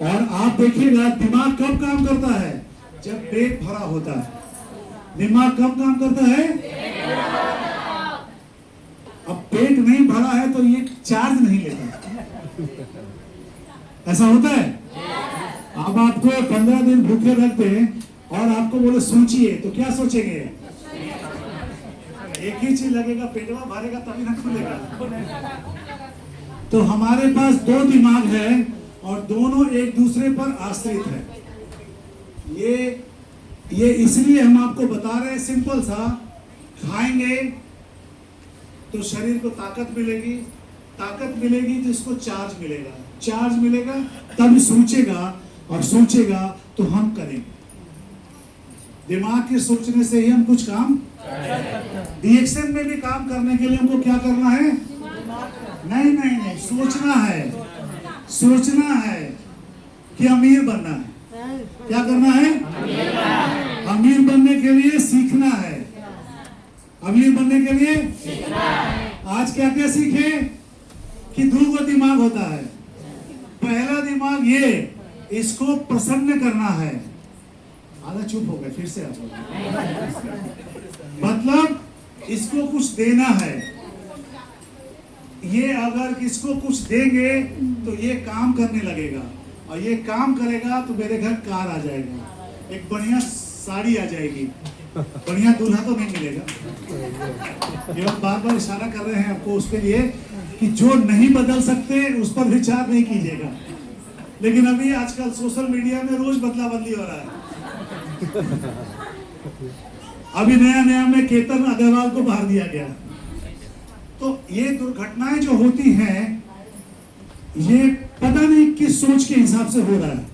और आप देखिएगा दिमाग कब काम करता है? जब पेट भरा होता है। दिमाग कब काम करता है? अब पेट नहीं भरा है तो ये चार्ज नहीं लेता, ऐसा होता है। अब आपको 15 दिन भूखे रख दें और आपको बोले सोचिए, तो क्या सोचेंगे? एक ही चीज लगेगा, पेटवा भरेगा तभी ना खुलेगा। तो हमारे पास 2 दिमाग है और दोनों एक दूसरे पर आश्रित है। ये इसलिए हम आपको बता रहे हैं, सिंपल सा। खाएंगे तो शरीर को ताकत मिलेगी, ताकत मिलेगी तो इसको चार्ज मिलेगा, चार्ज मिलेगा तब सोचेगा, और सोचेगा तो हम करेंगे। दिमाग के सोचने से ही हम कुछ काम, रिएक्शन में भी काम करने के लिए हमको क्या करना है? नहीं, सोचना है। सोचना है कि अमीर बनना है। क्या करना है? अमीर बनने के लिए सीखना है। अमीर बनने के लिए आज क्या क्या सीखे? कि 2 दिमाग होता है। पहला दिमाग ये, इसको प्रसन्न करना है, आधा चुप हो गए, फिर से आप मतलब इसको कुछ देना है। ये अगर किसको कुछ देंगे तो ये काम करने लगेगा, और ये काम करेगा तो मेरे घर कार आ जाएगा, एक बढ़िया साड़ी आ जाएगी, बढ़िया दूल्हा तो नहीं मिलेगा। ये लोग बार बार इशारा कर रहे हैं आपको उसके लिए कि जो नहीं बदल सकते उस पर विचार नहीं कीजिएगा। लेकिन अभी आजकल सोशल मीडिया में रोज बदला बदली हो रहा है। अभी नया में केतन अग्रवाल को बाहर दिया गया। तो ये दुर्घटनाएं जो होती हैं, ये पता नहीं किस सोच के हिसाब से हो रहा है।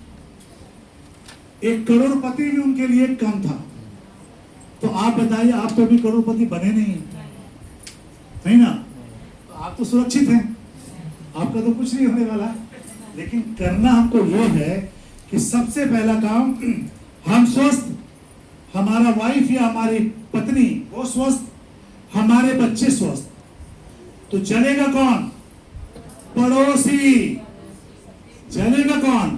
एक करोड़पति भी उनके लिए कम था। तो आप बताइए, आप तो अभी करोड़पति बने नहीं ना, तो आप तो सुरक्षित हैं, आपका तो कुछ नहीं होने वाला। लेकिन करना हमको वो है कि सबसे पहला काम, हम स्वस्थ, हमारा वाइफ या हमारी पत्नी वो स्वस्थ, हमारे बच्चे स्वस्थ, तो जलेगा कौन? पड़ोसी। जलेगा कौन?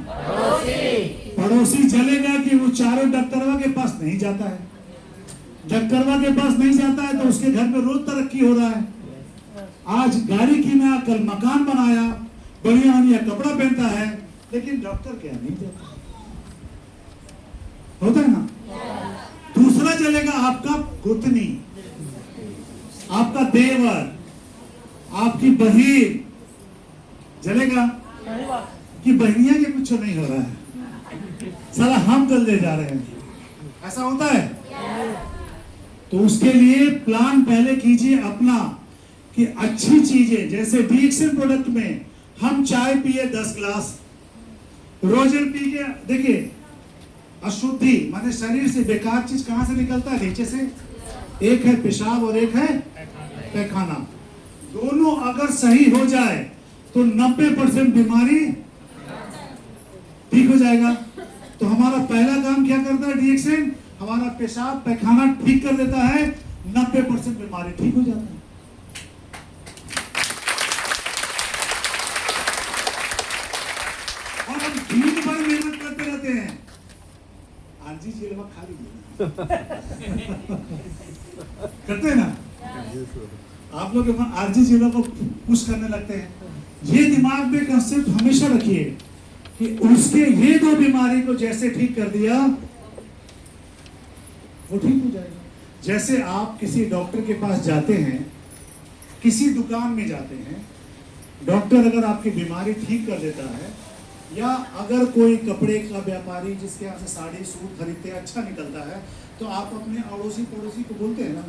पड़ोसी जलेगा कि वो चारों डॉक्टरवा के पास नहीं जाता है। डॉक्टरवा के पास नहीं जाता है तो उसके घर में रोज तरक्की हो रहा है। आज गाड़ी कीना, कल मकान बनाया, बढ़िया बढ़िया कपड़ा पहनता है, लेकिन डॉक्टर क्या नहीं जाता। होता है ना। दूसरा जलेगा आपका गोतनी, आपका देवर, आपकी बहन। जलेगा कि बहनिया के कुछ नहीं हो रहा है, साला हम जलने जा रहे हैं। ऐसा होता है। तो उसके लिए प्लान पहले कीजिए अपना कि अच्छी चीजें, जैसे डीएक्सएन प्रोडक्ट में हम चाय पिए 10 गिलास, रोजर पी के देखिए, अशुद्धि माने शरीर से बेकार चीज कहां से निकलता है? नीचे से। एक है पेशाब और एक है पैखाना। दोनों अगर सही हो जाए तो 90% बीमारी ठीक हो जाएगा। तो हमारा पहला काम क्या करता है डीएक्सएन? हमारा पेशाब पैखाना ठीक कर देता है, 90% बीमारी ठीक हो जाता है। और हम दिन भर मेहनत करते रहते हैं। आरजी जी लोग खा लीजिए करते हैं ना आप लोग, आरजी जी लोग को पुश करने लगते हैं। ये दिमाग में कंसेप्ट हमेशा रखिए कि उसके ये दो बीमारी को जैसे ठीक कर दिया वो ठीक हो जाएगा। जैसे आप किसी डॉक्टर के पास जाते हैं, किसी दुकान में जाते हैं, डॉक्टर अगर आपकी बीमारी ठीक कर देता है, या अगर कोई कपड़े का व्यापारी जिसके यहाँ से साड़ी सूट खरीदते हैं अच्छा निकलता है, तो आप अपने अड़ोसी पड़ोसी को बोलते हैं ना,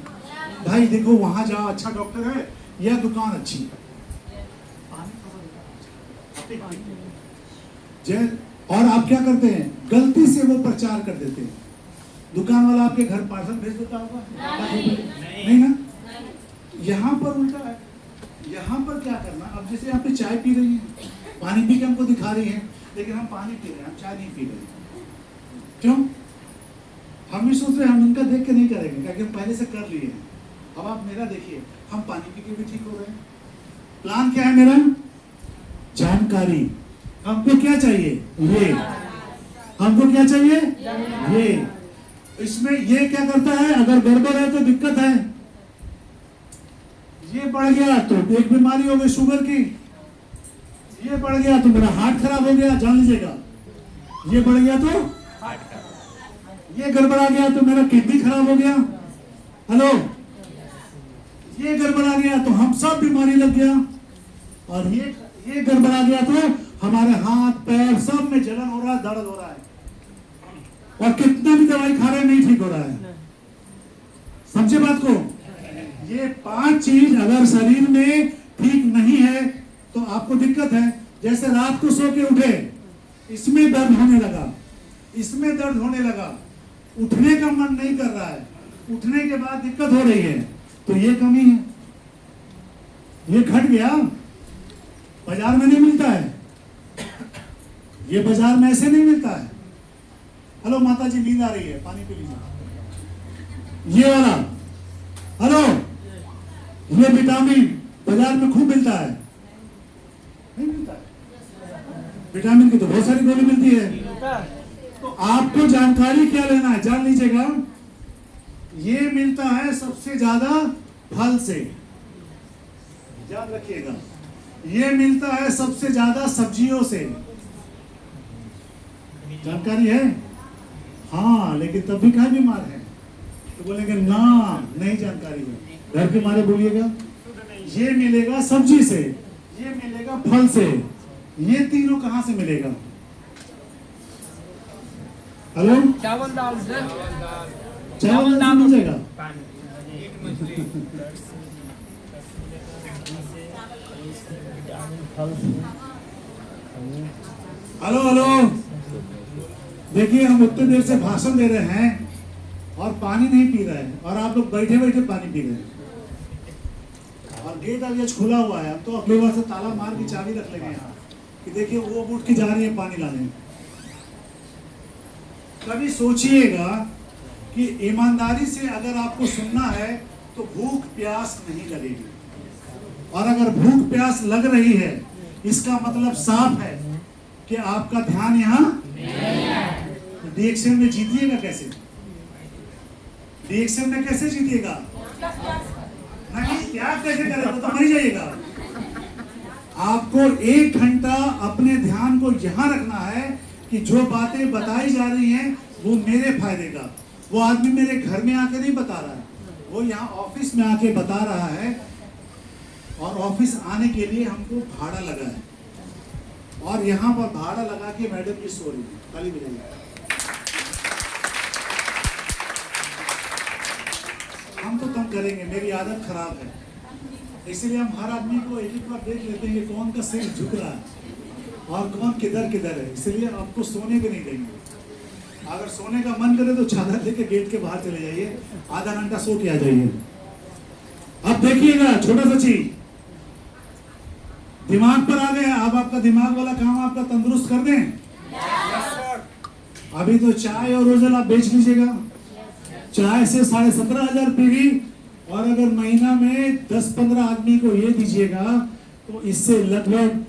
भाई देखो वहां जाओ, अच्छा डॉक्टर है, यह दुकान अच्छी है। और आप क्या करते हैं? गलती से वो प्रचार कर देते हैं। दुकान वाला आपके घर पार्सल भेज देता होगा? नहीं ना। यहाँ पर उल्टा है। यहाँ पर क्या करना, अब जैसे यहाँ पे चाय पी रही है, पानी पी के हमको दिखा रही है, लेकिन हम पानी पी रहे हैं, हम चाय नहीं पी रहे। क्यों? हम भी सोच रहे हैं हम इनका देख के नहीं करेंगे, क्योंकि हम पहले से कर लिए हैं। अब आप मेरा देखिए, हम पानी पी के भी ठीक हो रहे हैं। प्लान क्या है मेरा? जानकारी। हमको क्या चाहिए? ये। हमको क्या चाहिए? ये। इसमें ये क्या करता है? अगर गड़बड़ है तो दिक्कत है। ये बढ़ गया तो एक बीमारी हो गई शुगर की, ये बढ़ गया तो मेरा हार्ट खराब हो गया, जान लीजिएगा। ये बढ़ गया तो ये गड़बड़ा गया तो मेरा किडनी खराब हो गया। हेलो, ये गड़बड़ा गया तो हम सब बीमारी लग गया। और ये गड़बड़ा गया तो हमारे हाथ पैर सब में जलन हो रहा है, दर्द हो रहा है, और कितना भी दवाई खा रहे हैं नहीं ठीक हो रहा है। समझे बात को? ये 5 चीज अगर शरीर में ठीक नहीं है तो आपको दिक्कत है। जैसे रात को सो के उठे, इसमें दर्द होने लगा, इसमें दर्द होने लगा, उठने का मन नहीं कर रहा है, उठने के बाद दिक्कत हो रही है, तो ये कमी है। ये घट गया, बाजार में नहीं मिलता है, ये बाजार में ऐसे नहीं मिलता है। हेलो माता जी, नींद आ रही है, पानी पी लीजिए। ये वाला, हेलो, ये विटामिन बाजार में खूब मिलता है, नहीं मिलता है। विटामिन की तो बहुत सारी गोली मिलती है। तो आपको जानकारी क्या लेना है, जान लीजिएगा। ये मिलता है सबसे ज्यादा फल से, याद रखिएगा। ये मिलता है सबसे ज्यादा सब्जियों से। जानकारी है? हाँ, लेकिन तब भी कहाँ बीमार है? तो बोलेंगे ना, नहीं जानकारी है। घर के मारे बोलिएगा, ये मिलेगा सब्जी से, ये मिलेगा फल से। ये तीनों कहाँ से मिलेगा? हेलो, चावल दाल से, चावल दाल मिल जाएगा। हेलो हेलो, देखिए हम उतनी देर से भाषण दे रहे हैं और पानी नहीं पी रहे हैं, और आप लोग बैठे बैठे पानी पी रहे हैं। और गेट अभी आज खुला हुआ है, तो अगली बार से ताला मार के चाबी रख लेंगे यहाँ कि देखिए वो उठ के जा रही है पानी लाने। कभी सोचिएगा कि ईमानदारी से अगर आपको सुनना है तो भूख प्यास नहीं लगेगी, और अगर भूख प्यास लग रही है इसका मतलब साफ है कि आपका ध्यान यहाँ डीएक्सएम में जीतिएगा कैसे? डीएक्सएम में कैसे जीतिएगा? नहीं, त्याग कैसे करेगा? तो मर जाइएगा। आपको 1 घंटा अपने ध्यान को यहां रखना है कि जो बातें बताई जा रही हैं वो मेरे फायदे का। वो आदमी मेरे घर में आके नहीं बता रहा है, वो यहाँ ऑफिस में आके बता रहा है, और ऑफिस आने के लिए हमको भाड़ा लगा है, और यहाँ पर भाड़ा लगा के मैडम की सो रही है। ताली बजाइए। हम तो कम करेंगे, मेरी आदत खराब है, इसलिए हम हर आदमी को एक एक बार देख लेते हैं कि कौन का सिर झुक रहा है और कौन किधर किधर है, इसलिए आपको सोने भी नहीं देंगे। अगर सोने का मन करे तो चादर लेके गेट के बाहर चले जाइए, आधा घंटा सो के आ जाइए। अब देखिएगा छोटा सा चीज दिमाग पर आ गया। अब आपका दिमाग वाला काम आपका तंदुरुस्त कर दें। अभी तो चाय और रोजल आप बेच लीजिएगा। चाय से 17,500 पीवी, और अगर महीना में 10-15 आदमी को ये दीजिएगा तो इससे लगभग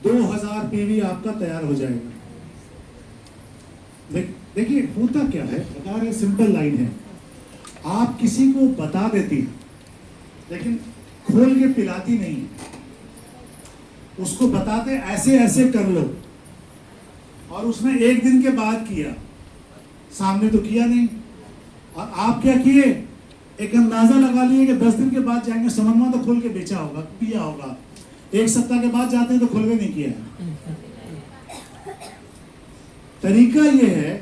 2000 पीवी आपका तैयार हो जाएगा। देखिए होता क्या है, बता रहे, सिंपल लाइन है। आप किसी को बता देती हैं लेकिन खोल के पिलाती नहीं है। उसको बताते ऐसे ऐसे कर लो, और उसने 1 दिन के बाद किया, सामने तो किया नहीं। और आप क्या किए, एक अंदाजा लगा लिए कि 10 दिन के बाद जाएंगे समरमा तो खोल के बेचा होगा, पिया होगा। 1 सप्ताह के बाद जाते हैं तो खोल के नहीं किया। तरीका ये है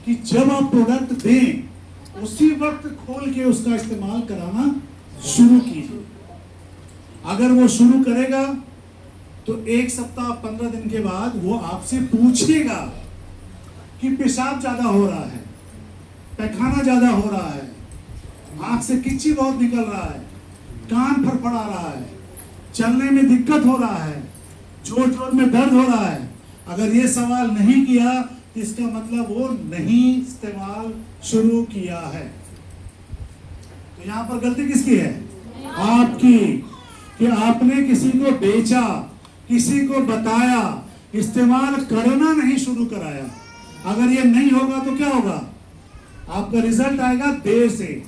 कि जब आप प्रोडक्ट दें उसी वक्त खोल के उसका इस्तेमाल कराना शुरू कीजिए। अगर वो शुरू करेगा तो 1 सप्ताह 15 दिन के बाद वो आपसे पूछेगा कि पेशाब ज्यादा हो रहा है, पैखाना ज्यादा हो रहा है, आंख से किच्ची बहुत निकल रहा है, कान फड़फड़ा रहा है, चलने में दिक्कत हो रहा है, जोड़ जोड़ में दर्द हो रहा है। अगर ये सवाल नहीं किया तो इसका मतलब वो नहीं इस्तेमाल शुरू किया है। तो यहाँ पर गलती किसकी है? आपकी, कि आपने किसी को बेचा, किसी को बताया, इस्तेमाल करना नहीं शुरू कराया। अगर ये नहीं होगा तो क्या होगा? आपका रिजल्ट आएगा देर से,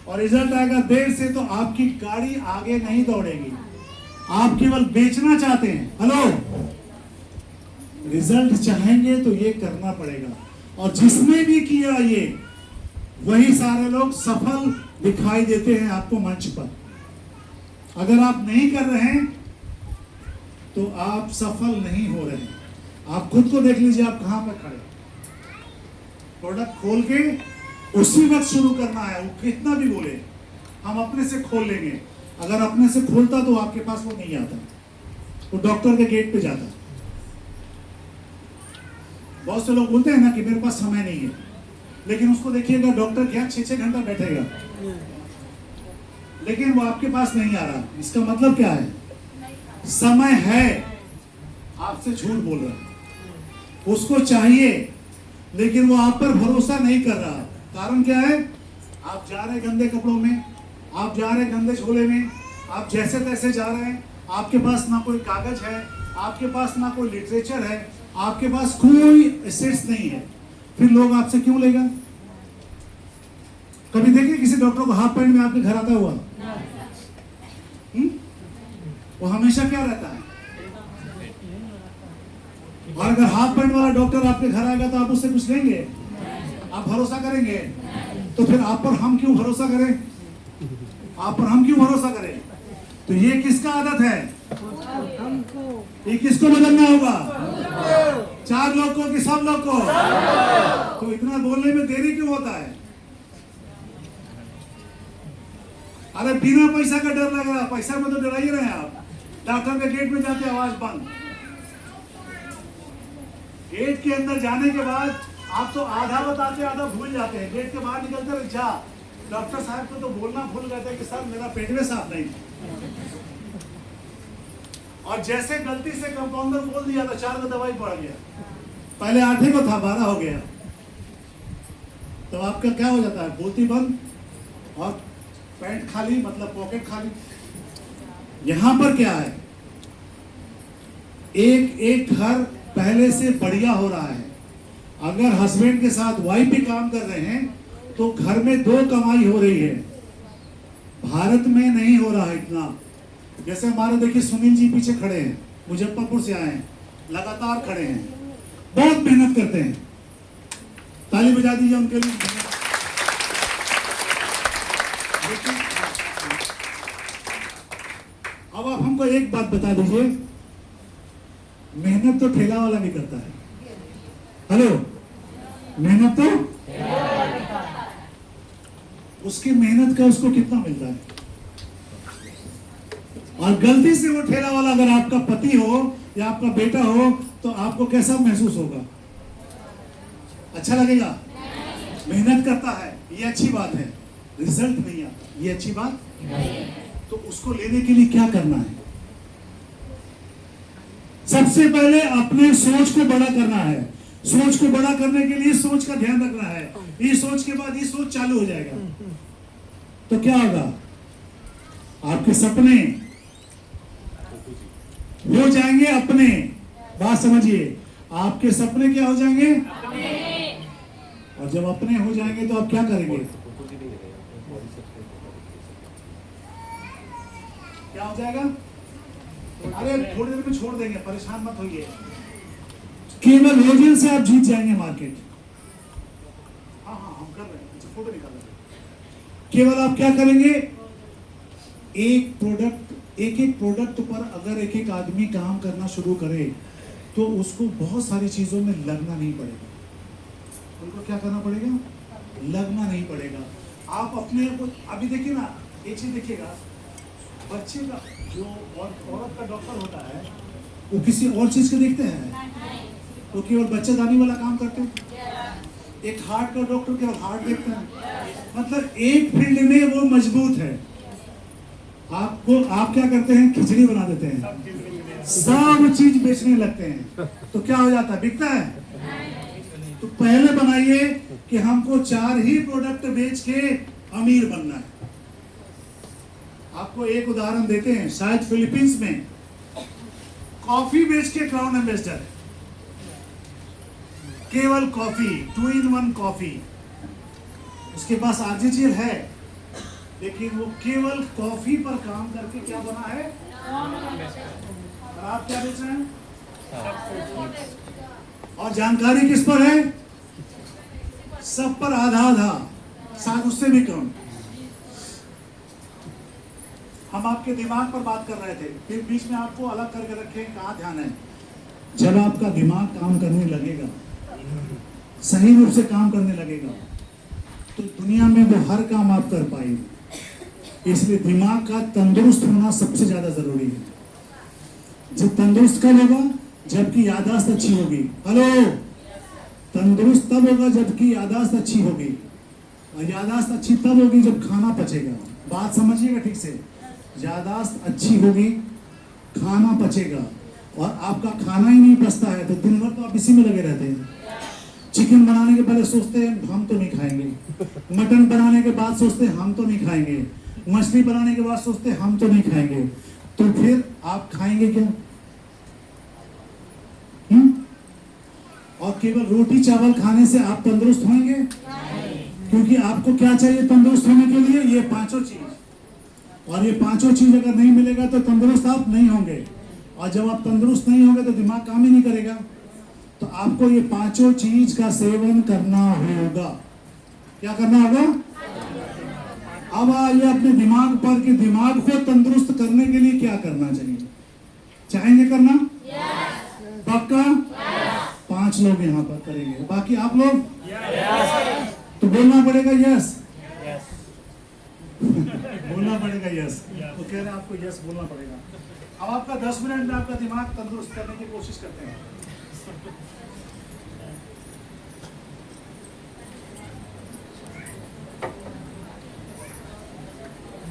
और रिजल्ट आएगा देर से तो आपकी गाड़ी आगे नहीं दौड़ेगी। आप केवल बेचना चाहते हैं। हेलो, रिजल्ट चाहेंगे तो ये करना पड़ेगा, और जिसने भी किया ये वही सारे लोग सफल दिखाई देते हैं आपको मंच पर। अगर आप नहीं कर रहे हैं तो आप सफल नहीं हो रहे। आप खुद को देख लीजिए, आप कहां पर खड़े। प्रोडक्ट खोल के उसी वक्त शुरू करना है, वो कितना भी बोले। हम अपने से खोल लेंगे। अगर अपने से खोलता तो आपके पास वो नहीं आता, वो डॉक्टर के गेट पे जाता। बहुत से लोग बोलते हैं ना कि मेरे पास समय नहीं है, लेकिन उसको देखिएगा डॉक्टर क्या 6-6 घंटा बैठेगा, लेकिन वो आपके पास नहीं आ रहा। इसका मतलब क्या है? समय है, आपसे झूठ बोल रहा है। उसको चाहिए लेकिन वो आप पर भरोसा नहीं कर रहा। कारण क्या है? आप जा रहे गंदे कपड़ों में, आप जा रहे गंदे झोले में, आप जैसे तैसे जा रहे हैं। आपके पास ना कोई कागज है, आपके पास ना कोई लिटरेचर है, आपके पास कोई एसेट्स नहीं है, फिर लोग आपसे क्यों लेगा? कभी देखिए किसी डॉक्टर को हाफ पैंट में आपके घर आता हुआ? वो हमेशा क्या रहता है? और अगर हाफ पैंट वाला डॉक्टर आपके घर आएगा तो आप उससे कुछ लेंगे? आप भरोसा करेंगे? तो फिर आप पर हम क्यों भरोसा करें? आप पर हम क्यों भरोसा करें? तो ये किसका आदत है? ये किसको बदलना होगा? 4 लोग को कि सब लोग को? तो इतना बोलने में देरी क्यों होता है? अरे बिना पैसा का डर लग रहा है, पैसा में तो डरा ही रहे हैं आप। डॉक्टर के गेट में जाते आवाज बंद, गेट के अंदर जाने के बाद आप तो आधा बताते आधा भूल जाते हैं। गेट के बाहर निकलते रहे जा, डॉक्टर साहब को तो बोलना भूल गए थे कि सर मेरा पेट में साफ नहीं। और जैसे गलती से कंपाउंडर बोल दिया तो 4 का दवाई पड़ गया, पहले 8 को था 12 हो गया। तो आपका क्या हो जाता है? बोलती बंद और पैंट खाली, मतलब पॉकेट खाली। यहां पर क्या है? एक एक घर पहले से बढ़िया हो रहा है। अगर हस्बैंड के साथ वाइफ भी काम कर रहे हैं तो घर में 2 कमाई हो रही है। भारत में नहीं हो रहा है इतना। जैसे हमारे देखिए सुनील जी पीछे खड़े हैं, मुजफ्फरपुर से आए हैं, लगातार खड़े हैं, बहुत मेहनत करते हैं। ताली बजा दीजिए उनके लिए। अब आप हमको एक बात बता दीजिए, मेहनत तो ठेला वाला भी करता है। हेलो, मेहनत तो उसकी मेहनत का उसको कितना मिलता है? और गलती से वो ठेला वाला अगर आपका पति हो या आपका बेटा हो तो आपको कैसा महसूस होगा? अच्छा लगेगा? मेहनत करता है, ये अच्छी बात है, रिजल्ट नहीं आता, ये अच्छी बात नहीं। तो उसको लेने के लिए क्या करना है? सबसे पहले अपने सोच को बड़ा करना है। सोच को बड़ा करने के लिए सोच का ध्यान रखना है। ये सोच के बाद ये सोच चालू हो जाएगा तो क्या होगा? आपके सपने हो जाएंगे अपने। बात समझिए, आपके सपने क्या हो जाएंगे? और जब अपने हो जाएंगे तो आप क्या करेंगे? क्या हो जाएगा? अरे थोड़ी देर में छोड़ देंगे, परेशान मत होइए। केवल ओरिजिन से आप जीत जाएंगे मार्केट। हाँ हम कर रहे हैं, फोटो निकाल रहे हैं। केवल आप क्या करेंगे? एक प्रोडक्ट पर अगर एक एक आदमी काम करना शुरू करे तो उसको बहुत सारी चीजों में लगना नहीं पड़ेगा। उनको क्या करना पड़ेगा? लगना नहीं पड़ेगा। आप अपने को अभी देखिए ना, एक चीज देखिएगा, बच्चे का जो औरत का डॉक्टर होता है वो किसी और चीज को देखते हैं? वो केवल बच्चेदानी वाला काम करते हैं। एक हार्ट का डॉक्टर केवल हार्ट देखते हैं। मतलब एक फील्ड में वो मजबूत है। आप क्या करते हैं? खिचड़ी बना देते हैं, सब चीज बेचने लगते हैं तो क्या हो जाता है? बिकता है? तो पहले बनाइए कि हमको 4 ही प्रोडक्ट बेच के अमीर बनना है। आपको एक उदाहरण देते हैं, शायद फिलीपींस में कॉफी बेच के क्राउन एम्बेसडर है। केवल कॉफी, 2 in 1 कॉफी। उसके पास आर्जिजियल है लेकिन वो केवल कॉफी पर काम करके क्या बना है? और आप क्या बेच रहे हैं? और जानकारी किस पर है? सब पर आधा आधा, शायद उससे भी कम। हम आपके दिमाग पर बात कर रहे थे, फिर बीच में आपको अलग करके रखे, कहाँ ध्यान है? जब आपका दिमाग काम करने लगेगा, सही रूप से काम करने लगेगा तो दुनिया में वो हर काम आप कर पाएंगे। इसलिए दिमाग का तंदुरुस्त होना सबसे ज्यादा जरूरी है। जब तंदुरुस्त कब होगा? जबकि याददाश्त अच्छी होगी। हेलो, तंदुरुस्त तब होगा जबकि याददाश्त अच्छी होगी, और याददाश्त अच्छी तब होगी जब खाना पचेगा। बात समझिएगा ठीक से, याददाश्त अच्छी होगी, खाना पचेगा, और आपका खाना ही नहीं पचता है तो दिन भर तो आप इसी में लगे रहते हैं। चिकन बनाने के पहले सोचते हैं हम तो नहीं खाएंगे, मटन बनाने के बाद सोचते हैं हम तो नहीं खाएंगे, मछली बनाने के बाद सोचते हैं हम तो नहीं खाएंगे, तो फिर आप खाएंगे क्या? और केवल रोटी चावल खाने से आप तंदुरुस्त होंगे? क्योंकि आपको क्या चाहिए तंदुरुस्त होने के लिए? ये पांचों चीज। और ये पांचों चीज अगर नहीं मिलेगा तो तंदुरुस्त आप नहीं होंगे। और जब आप तंदुरुस्त नहीं होंगे तो दिमाग काम ही नहीं करेगा। तो आपको ये पांचों चीज का सेवन करना होगा। क्या करना होगा? अब आइए अपने दिमाग पर कि दिमाग को तंदुरुस्त करने के लिए क्या करना चाहिए। चाहेंगे करना? पक्का? 5 लोग यहाँ पर करेंगे, बाकी आप लोग तो बोलना पड़ेगा यस। बोलना पड़ेगा यस। वो कह रहे हैं आपको यस बोलना पड़ेगा। अब आपका 10 मिनट में आपका दिमाग तंदुरुस्त करने की कोशिश करते हैं।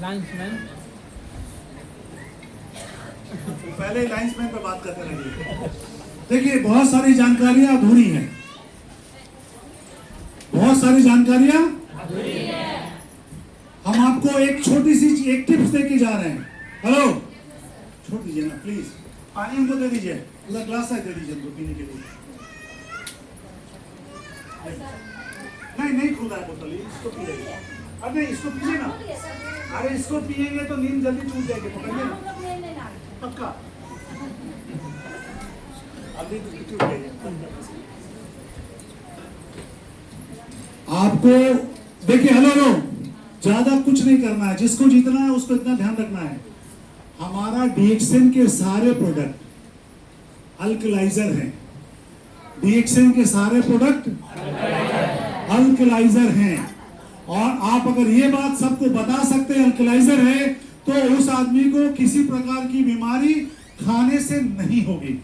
लाइन्समैन पहले लाइन्समैन पे बात करते रहिए। देखिए बहुत सारी जानकारियां अधूरी हैं। बहुत सारी जानकारियां हम आपको एक छोटी सी एक टिप्स देके जा रहे हैं। हेलो, छोड़ दीजिए ना प्लीज, पानी हमको दे दीजिए, पूरा ग्लास है दे दीजिए हमको पीने के लिए। नहीं खुल रहा है बोतल, इसको पी लीजिए। अरे इसको पीजिए ना। अरे इसको पिएंगे तो नींद जल्दी टूट जाएगी, पकड़िए ना पक्का। अभी टूट जाएगी। आपको देखिए, हेलो, ज्यादा कुछ नहीं करना है। जिसको जीतना है उसको इतना ध्यान रखना है, हमारा डीएक्सएन के सारे प्रोडक्ट अल्कलाइजर हैं। डीएक्सएन के सारे प्रोडक्ट अल्कलाइजर हैं। और आप अगर ये बात सबको बता सकते हैं अल्कलाइजर है, तो उस आदमी को किसी प्रकार की बीमारी खाने से नहीं होगी।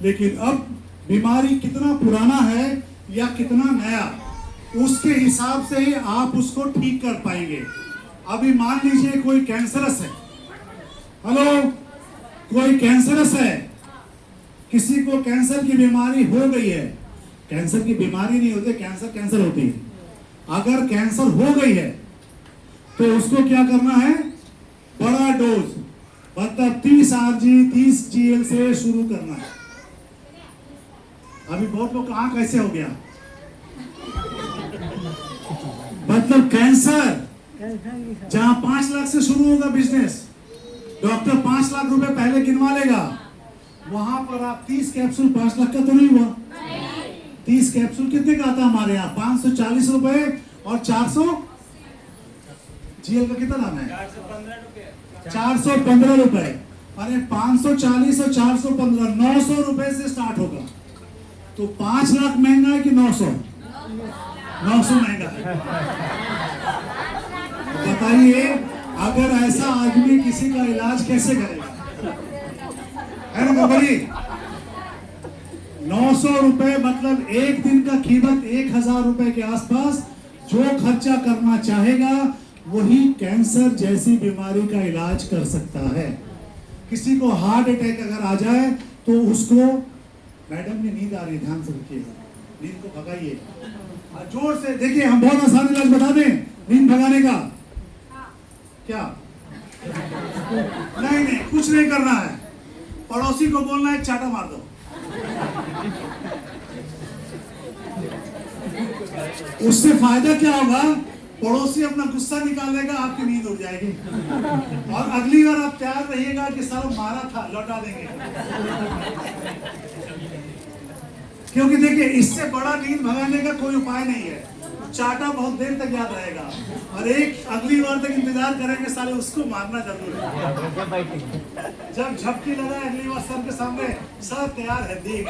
लेकिन अब बीमारी कितना पुराना है या कितना नया, उसके हिसाब से ही आप उसको ठीक कर पाएंगे। अभी मान लीजिए कोई कैंसरस है, हेलो, कोई कैंसरस है, किसी को कैंसर की बीमारी हो गई है। कैंसर की बीमारी नहीं होती, कैंसर होती है। अगर कैंसर हो गई है तो उसको क्या करना है? बड़ा डोज, मतलब 30 RG 30 GL से शुरू करना है। अभी बहुत लोग कहाँ कैसे हो गया, मतलब कैंसर जहां 5 लाख से शुरू होगा बिजनेस, डॉक्टर 5 लाख रुपए पहले गिनवा लेगा, वहां पर आप 30 कैप्सूल 5 लाख का तो नहीं हुआ। 30 कैप्सूल कितने का आता है हमारे यहाँ? 540 रुपए और 400 GL का कितना दाम है? 415 रुपए। अरे 540 और 415 900 रुपए से स्टार्ट होगा। तो 5 लाख महंगा है कि 900? 900 महंगा है। बताइए, अगर ऐसा आदमी किसी का इलाज कैसे करेगा? है ना भाई? 900 रुपए मतलब एक दिन का कीमत 1000 रुपए के आसपास जो खर्चा करना चाहेगा वही कैंसर जैसी बीमारी का इलाज कर सकता है। किसी को हार्ट अटैक अगर आ जाए तो उसको, मैडम ने नींद आ रही है, ध्यान से रखिएगा, नींद को भगाइए जोर से। देखिए हम बहुत आसान इलाज बता दें नींद भगाने का। क्या? नहीं कुछ नहीं करना है, पड़ोसी को बोलना है चाटा मार दो। उससे फायदा क्या होगा? पड़ोसी अपना गुस्सा निकालेगा, आपकी नींद उड़ जाएगी। और अगली बार आप तैयार रहिएगा कि सारा मारा था लौटा देंगे। क्योंकि देखिए इससे बड़ा नींद भगाने का कोई उपाय नहीं है। चाटा बहुत देर तक याद रहेगा और एक अगली बार तक इंतजार करेंगे, साले उसको मारना जरूर है। जब झपकी लगा अगली बार सर के सामने, सब तैयार है देख।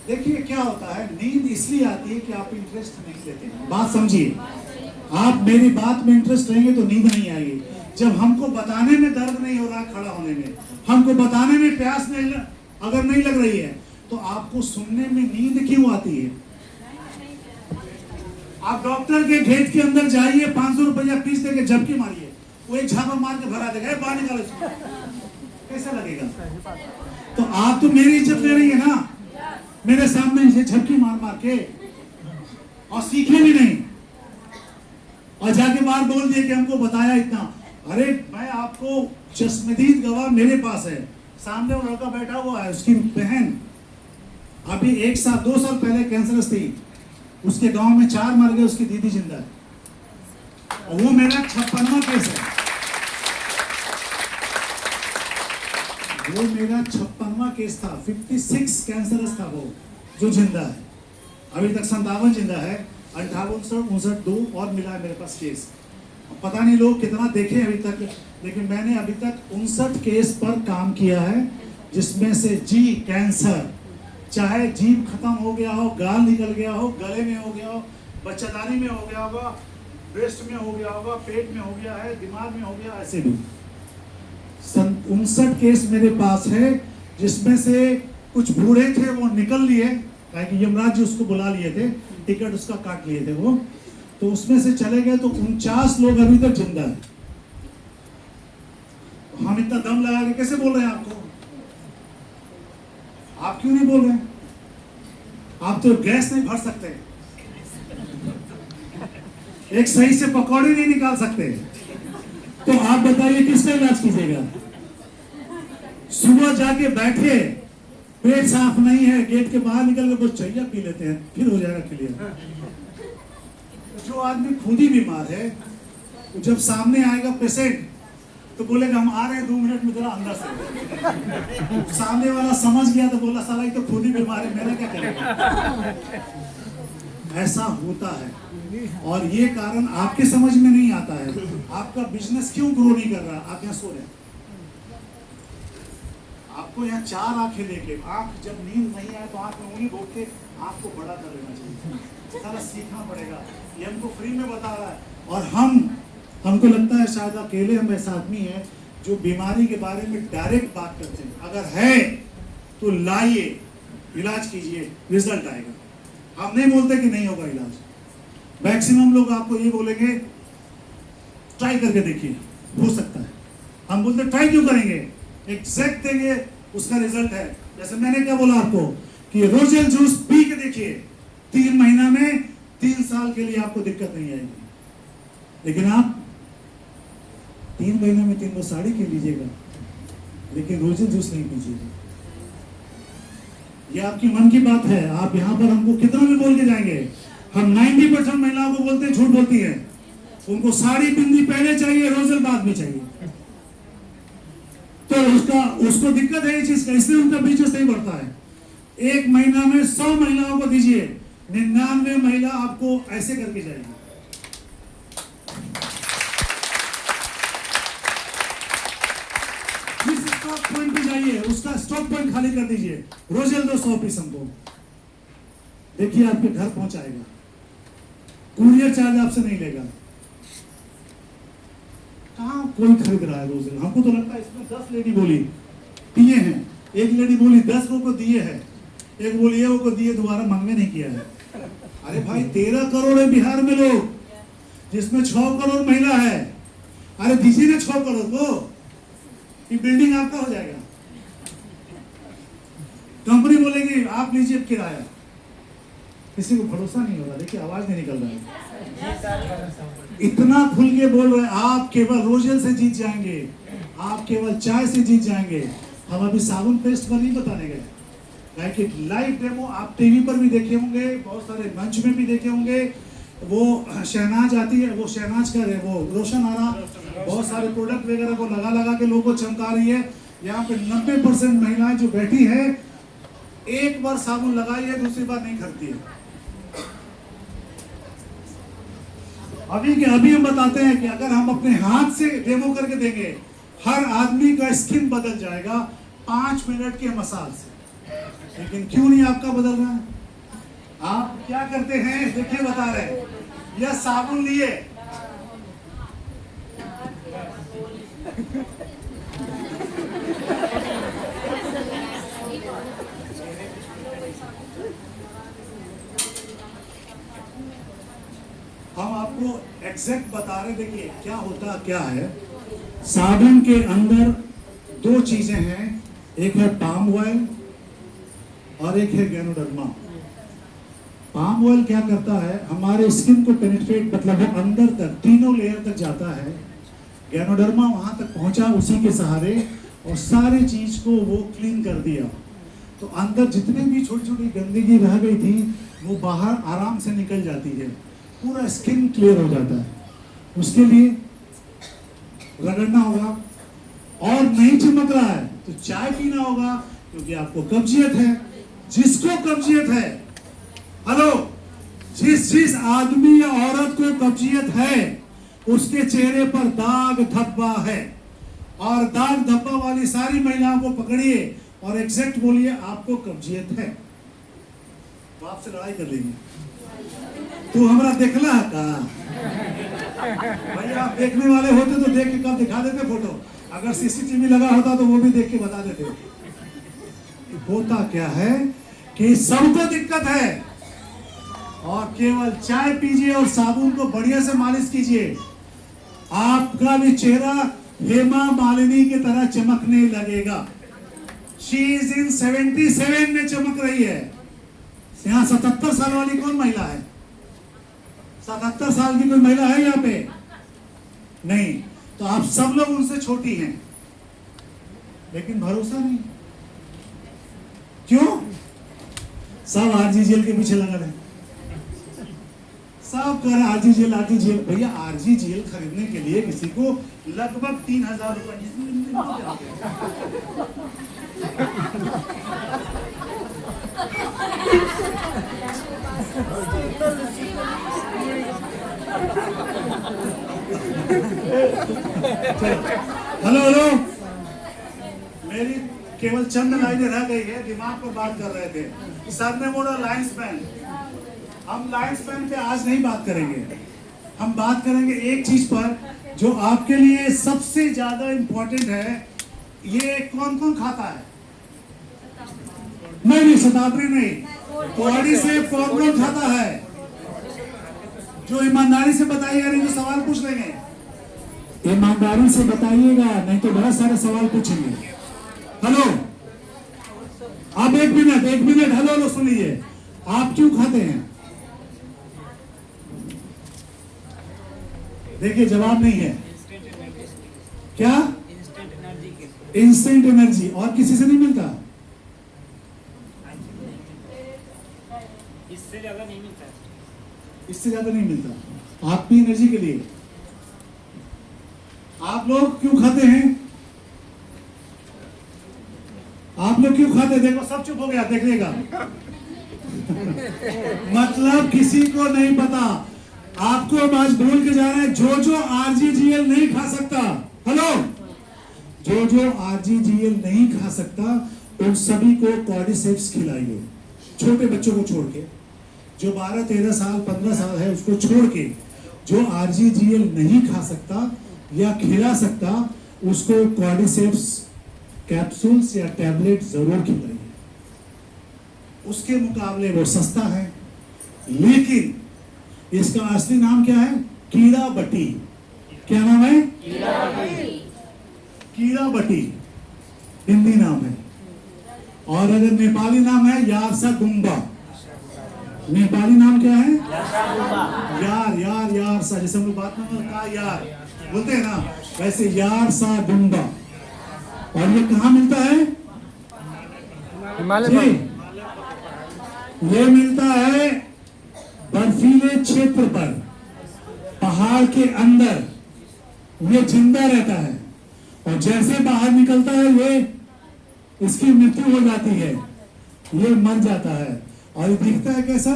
देखिए क्या होता है, नींद इसलिए आती है कि आप इंटरेस्ट नहीं लेते। बात समझिए, आप मेरी बात में इंटरेस्ट लेंगे तो नींद नहीं आएगी। जब हमको बताने में दर्द नहीं हो रहा खड़ा होने में, हमको बताने में प्यास नहीं अगर नहीं लग रही है, तो आपको सुनने में नींद क्यों आती है? आप डॉक्टर के घेत के अंदर जाइए, 500 रुपया फीस देके झपकी मारिए, वो एक झापा मार के भरा देगा, बाहर निकालो, कैसा लगेगा? तो आप तो मेरी इज्जत ले रही है ना, मेरे सामने ये झपकी मार मार के, और सीखे भी नहीं, और जाके बाहर बोल दिए कि हमको बताया इतना। अरे मैं आपको चश्मदीद गवाह मेरे पास है, सामने वो लड़का बैठा हुआ है, उसकी बहन अभी 2 साल पहले कैंसरस थी, उसके गांव में 4 मर गए, उसकी दीदी जिंदा है। और वो मेरा 56वां केस है, वो मेरा 56वां केस था। 56 कैंसरस था वो जो जिंदा है, अभी तक 57 जिंदा है, 58, 59, 2 और मिला है मेरे पास केस। पता नहीं लोग कितना देखे अभी तक, लेकिन मैंने अभी तक 59 केस पर काम किया है, जिसमें से जी कैंसर, चाहे जीभ खत्म हो गया हो, गाल निकल गया हो, गले में हो गया हो, बच्चादानी में हो गया होगा, ब्रेस्ट में हो गया होगा, पेट में हो गया है, दिमाग में हो गया, ऐसे भी 59 केस मेरे पास है, जिसमें से कुछ बूढ़े थे वो निकल लिए, कि यमराज जी उसको बुला लिए थे, टिकट उसका काट लिए थे वो, तो उसमें से चले गए, तो 49 लोग अभी तक जिंदा है। हम इतना दम लगा के कैसे बोल रहे हैं आपको? आप क्यों नहीं बोल रहे? आप तो गैस नहीं भर सकते, एक सही से पकौड़े नहीं निकाल सकते, तो आप बताइए किसका इलाज कीजिएगा? सुबह जाके बैठे, पेट साफ नहीं है, गेट के बाहर निकल के कुछ चाहिए पी लेते हैं, फिर हो जाएगा क्लियर। जो आदमी खुद ही बीमार है, जब सामने आएगा पेशेंट तो बोलेगा हम आ रहे हैं 2 मिनट में, जरा अंदर से। सामने वाला समझ गया तो बोला साला ये तो खुद ही बीमार है, मेरा क्या करेगा? ऐसा होता है, और ये कारण आपके समझ में नहीं आता है। आपका बिजनेस क्यों ग्रो नहीं कर रहा? आप यहाँ सो रहे हैं, आपको यहाँ 4 आंखें लेके, आंख जब नींद नहीं आए तो आंख में उंगली भोग के आंख को बड़ा कर लेना चाहिए। सारा सीखना पड़ेगा, ये हमको फ्री में बता रहा है। और हमको लगता है शायद अकेले हम ऐसा आदमी है जो बीमारी के बारे में डायरेक्ट बात करते हैं। अगर है तो लाइए, इलाज कीजिए, रिजल्ट आएगा। हम नहीं बोलते कि नहीं होगा इलाज। मैक्सिमम लोग आपको ये बोलेंगे ट्राई करके देखिए, हो सकता है। हम बोलते ट्राई क्यों करेंगे? एग्जैक्ट देंगे, उसका रिजल्ट है। जैसे मैंने क्या बोला आपको कि रोजेल जूस पी के देखिए, 3 महीना में 3 साल के लिए आपको दिक्कत नहीं आएगी। लेकिन आप 3 महीने में 3 साड़ी के लीजिएगा, लेकिन रोजेल जूस नहीं पीजिएगा। ये आपकी मन की बात है। आप यहाँ पर हमको कितना भी बोल के जाएंगे, हम 90% महिलाओं को बोलते हैं झूठ बोलती है। उनको साड़ी बिंदी पहले चाहिए, रोजेल बाद में चाहिए, तो उसको दिक्कत है ये चीज का, इसलिए उनका बिजनेस नहीं बढ़ता है। 1 महीना में 100 महिलाओं को दीजिए, 99 महिला आपको ऐसे करके जाएगी। जिस स्टॉक पॉइंट पे जाइए, उसका स्टॉक पॉइंट खाली कर दीजिए। रोजेल दो 100 पीस हमको, देखिए आपके घर पहुंचाएगा, कुरियर चार्ज आपसे नहीं लेगा। कहाँ कोई खरीद रहा है रोजेल? हमको तो लगता है इसमें 10 लेडी बोली दिए हैं, 1 लेडी बोली 10 को दिए हैं, एक बोली ये को दिए, दोबारा मांगने नहीं किया है। अरे भाई 13 करोड़ है बिहार में लोग, जिसमें 6 करोड़ महिला है। अरे दीजिए ना 6 करोड़ को, ये बिल्डिंग आपका हो जाएगा। कंपनी बोलेगी आप लीजिए किराया, किसी को भरोसा नहीं होगा। देखिए आवाज नहीं निकल रहा है, इतना खुल के बोल रहे हैं। आप केवल रोजेल से जीत जाएंगे, आप केवल चाय से जीत जाएंगे। हम अभी साबुन पेस्ट पर नहीं बताने गए, कि लाइव डेमो आप टीवी पर भी देखे होंगे, बहुत सारे मंच में भी देखे होंगे। वो शहनाज आती है, वो शहनाज का है, वो रोशन आ रहा, बहुत सारे प्रोडक्ट वगैरह को लगा के लोगों को चमका रही है। यहाँ पे 90% महिलाएं जो बैठी है, एक बार साबुन लगाई है, दूसरी बार नहीं खरीदती है। अभी हम बताते हैं कि अगर हम अपने हाथ से डेमो करके देंगे, हर आदमी का स्किन बदल जाएगा 5 मिनट के मसाज से। लेकिन क्यों नहीं आपका बदल रहा है? आप क्या करते हैं देखिए, बता रहे हैं। यह साबुन लिए, हम आपको एग्जैक्ट बता रहे। देखिए क्या होता क्या है, साबुन के अंदर 2 चीजें हैं, एक है पाम ऑयल और एक है गैनोडर्मा। पाम ऑयल क्या करता है, हमारे स्किन को पेनिट्रेट, मतलब वो अंदर तक 3 लेयर तक जाता है। गैनोडर्मा वहां तक पहुंचा उसी के सहारे, और सारी चीज को वो क्लीन कर दिया। तो अंदर जितने भी छोटी छोटी गंदगी रह गई थी वो बाहर आराम से निकल जाती है, पूरा स्किन क्लियर हो जाता है। उसके लिए रगड़ना होगा, और नहीं चिपक रहा है तो चाय पीना होगा, क्योंकि आपको कब्जियत है। जिसको कब्जियत है, हेलो, जिस आदमी या औरत को कब्जियत है उसके चेहरे पर दाग धब्बा है, और दाग धब्बा वाली सारी महिलाओं को पकड़िए और एग्जैक्ट बोलिए आपको कब्जियत है, तो आपसे लड़ाई कर लेंगे। तू हमारा देखला का भैया, आप देखने वाले होते तो देख के कब दिखा देते फोटो, अगर सीसीटीवी लगा होता तो वो भी देख के बता देते। होता क्या है कि सबको दिक्कत है, और केवल चाय पीजिए और साबुन को बढ़िया से मालिश कीजिए, आपका भी चेहरा हेमा मालिनी की तरह चमकने लगेगा। शी इज इन 77 में चमक रही है। यहाँ 77 साल वाली कौन महिला है? 77 साल की कोई महिला है यहाँ पे? नहीं। तो आप सब लोग उनसे छोटी हैं, लेकिन भरोसा नहीं। क्यों? सब आरजीजीएल के पीछे लगा है, सब कर आरजीजीएल आरजीजीएल। भैया आरजीजीएल खरीदने के लिए किसी को लगभग 3000 रुपए हेलो, मेरी केवल चंद लाइनें रह गई है, दिमाग पर बात कर रहे थे। सर ने बोला लाइन स्पैन, हम लाइन स्पैन पे आज नहीं बात करेंगे। हम बात करेंगे एक चीज पर जो आपके लिए सबसे ज्यादा इंपॉर्टेंट है। ये कौन कौन खाता है? नहीं, शताब्दी नहीं, कौड़ी से कौन कौन खाता है? जो ईमानदारी से बताइएगा, नहीं तो सवाल पूछ लेंगे। ईमानदारी से बताइएगा, नहीं तो बहुत सारे सवाल पूछेंगे। हेलो, आप एक मिनट हेलो सुनिए, आप क्यों खाते हैं? देखिए जवाब नहीं है। क्या? Instant energy. और किसी से नहीं मिलता? इससे ज्यादा नहीं मिलता। इससे ज्यादा नहीं मिलता आपकी एनर्जी के लिए। आप लोग क्यों खाते हैं? आप लोग क्यों खाते? देखो सब चुप हो गया, देखिएगा। मतलब किसी को नहीं पता। आपको हम आज बोल के जा रहे हैं, जो आरजीजीएल नहीं खा सकता, हेलो, जो आरजीजीएल नहीं खा सकता उन सभी को कॉर्डिसेप्स खिलाइए। छोटे बच्चों को छोड़ के, जो 12, 13 साल 15 साल है उसको छोड़ के, जो आरजीजीएल नहीं खा सकता या खिला सकता उसको कॉर्डिसेप्स कैप्सूल्स या टैबलेट जरूर खिलाइए। उसके मुकाबले वो सस्ता है, लेकिन इसका असली नाम क्या है? कीड़ा बटी। क्या नाम है? कीड़ा बटी हिंदी नाम है, और अगर नेपाली नाम है यारसा गुम्बा। नेपाली नाम क्या है? यार सा, जैसे हम लोग बात में कहा यार बोलते हैं ना, वैसे यार सा गुम्बा। और ये कहाँ मिलता है? हिमालय। ये मिलता है बर्फीले क्षेत्र पर, पहाड़ के अंदर। ये जिंदा रहता है, और जैसे बाहर निकलता है ये इसकी मृत्यु हो जाती है, ये मर जाता है। और ये दिखता है कैसा?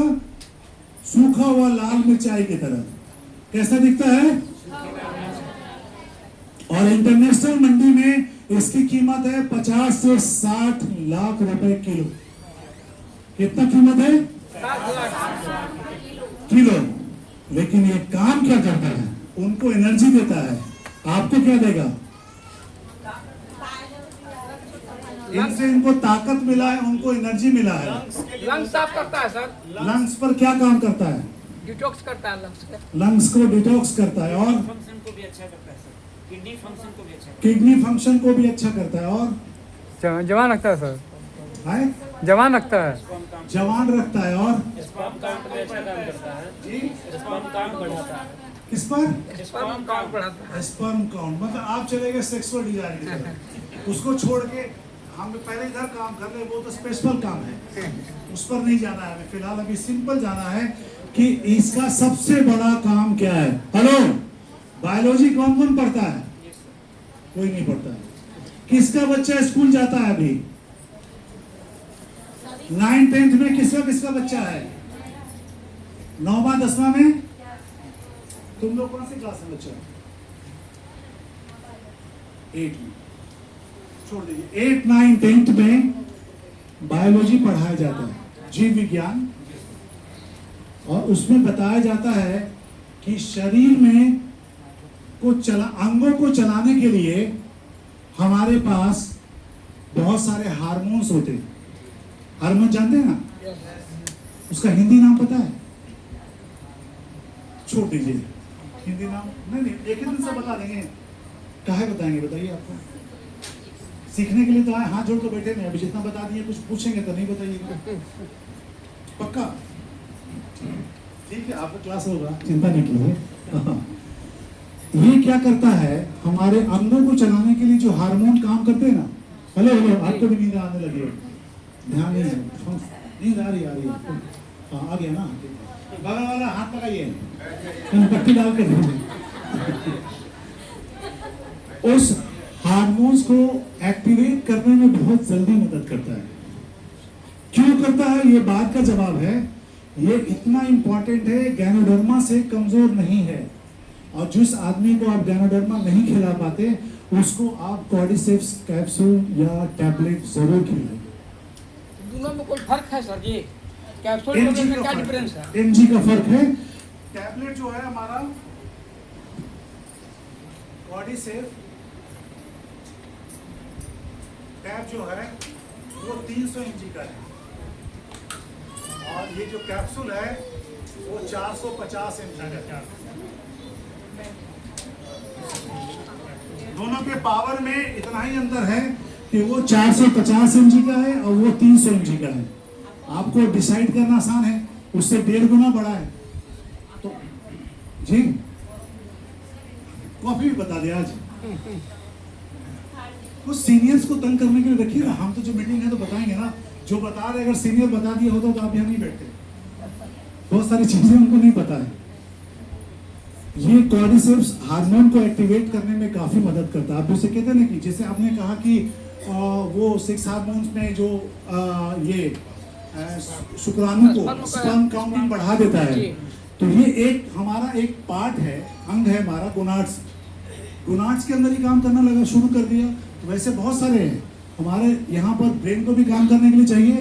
सूखा हुआ लाल मिर्चाई की तरह। कैसा दिखता है? और इंटरनेशनल मंडी में इसकी कीमत है 50 से 60 लाख रुपए किलो। कितना कीमत है? किलो। लेकिन ये काम क्या करता है? उनको एनर्जी देता है। आपको क्या देगा? इनसे इनको ताकत मिला है, उनको एनर्जी मिला है। लंग्स साफ करता है सर। लंग्स पर क्या काम करता है? डिटॉक्स करता है लंग्स का। लंग्स को डिटॉक्स करता है, और फंक्शन को भी अच्छा करता है सर। किडनी फंक्शन को भी अच्छा किडनी फंक्शन को भी अच्छा करता है, और जवान रखता है सर। है जवान रखता है। जवान रखता है, और स्पर्म काउंट पे अच्छा काम करता है। जी स्पर्म काउंट बढ़ाता है। किस पर? स्पर्म काउंट बढ़ाता है। Sperm count. मतलब आप चले गए सेक्सुअल डिजायर की तरफ, उसको छोड़ के हम पहले इधर काम कर ले, वो तो स्पेशल काम है, उस पर नहीं जाना है हमें। फिलहाल अभी सिंपल जाना है कि इसका सबसे बड़ा काम क्या है। हेलो, बायोलॉजी कौन कौन पढ़ता है? कोई नहीं पढ़ता है। किसका बच्चा स्कूल जाता है अभी? 9th 10th में किसका किसका बच्चा है? 9वां 10वां में? तुम लोग कौन सी क्लास में बच्चा? 8 में। छोड़ दीजिए। 8 9 10th में बायोलॉजी पढ़ाया जाता है, जीव विज्ञान, और उसमें बताया जाता है कि शरीर में अंगों को चलाने के लिए हमारे पास बहुत सारे हार्मोन्स होते हैं। हार्मोन जानते हैं ना? उसका हिंदी नाम पता है? छोड़ दीजिए, हिंदी नाम नहीं, एक ही दिन से बता देंगे। काहे बताएंगे बताइए? आपको सीखने के लिए तो आए, हाथ जोड़ के बैठे नहीं। अभी जितना बता दिए, कुछ पूछेंगे तो नहीं बताइएगा। पक्का? ठीक है, आपका क्लास होगा, चिंता नहीं कीजिए। ये क्या करता है, हमारे अंगों को चलाने के लिए जो हार्मोन काम करते हैं ना। हेलो हेलो, आपको भी नींद आने लगी है? ध्यान नहीं है, नींद आ रही है। हाँ, आ गया ना? बगल वाला हाथ लगाइए, पट्टी डाल के उस हार्मोन्स को एक्टिवेट करने में बहुत जल्दी मदद करता है। क्यों करता है, ये बात का जवाब है। ये इतना इंपॉर्टेंट है, गैनोडर्मा से कमजोर नहीं है। और जिस आदमी को आप गैनोडर्मा नहीं खिला पाते, उसको आप कॉर्डिसेप्स कैप्सूल या टैबलेट जरूर खिलाएं। दोनों में कोई फर्क है सर जी? कैप्सूल एमजी में का क्या फर्क डिफरेंस है? है, एमजी का फर्क है। टैबलेट जो है हमारा कॉर्डिसेप टैब जो है वो 300 mg का है, और ये जो कैप्सूल है वो 450 mg का। दोनों के पावर में इतना ही अंतर है कि वो 450 mg का है और वो 300 mg का है। आपको डिसाइड करना आसान है, उससे 1.5 गुना बड़ा है। तो जी कॉफी भी बता दिया आज। कुछ सीनियर्स को तंग करने के लिए रखिए ना, हम तो जो मीटिंग है तो बताएंगे ना। जो बता रहे, अगर सीनियर बता दिया होता तो आप यहाँ नहीं बैठते। बहुत सारी चीजें उनको नहीं पता है। ये कॉर्डिसेप्स हार्मोन को एक्टिवेट करने में काफी मदद करता है। आप जैसे कहते हैं ना कि जैसे आपने कहा कि वो 6 हार्मोन्स में जो ये शुक्राणु को स्पर्म काउंटिंग बढ़ा देता है, तो ये एक हमारा एक पार्ट है, अंग है हमारा गोनाड्स। गोनाड्स के अंदर ही काम करना लगा, शुरू कर दिया। तो वैसे बहुत सारे हैं हमारे यहाँ पर। ब्रेन को भी काम करने के लिए चाहिए,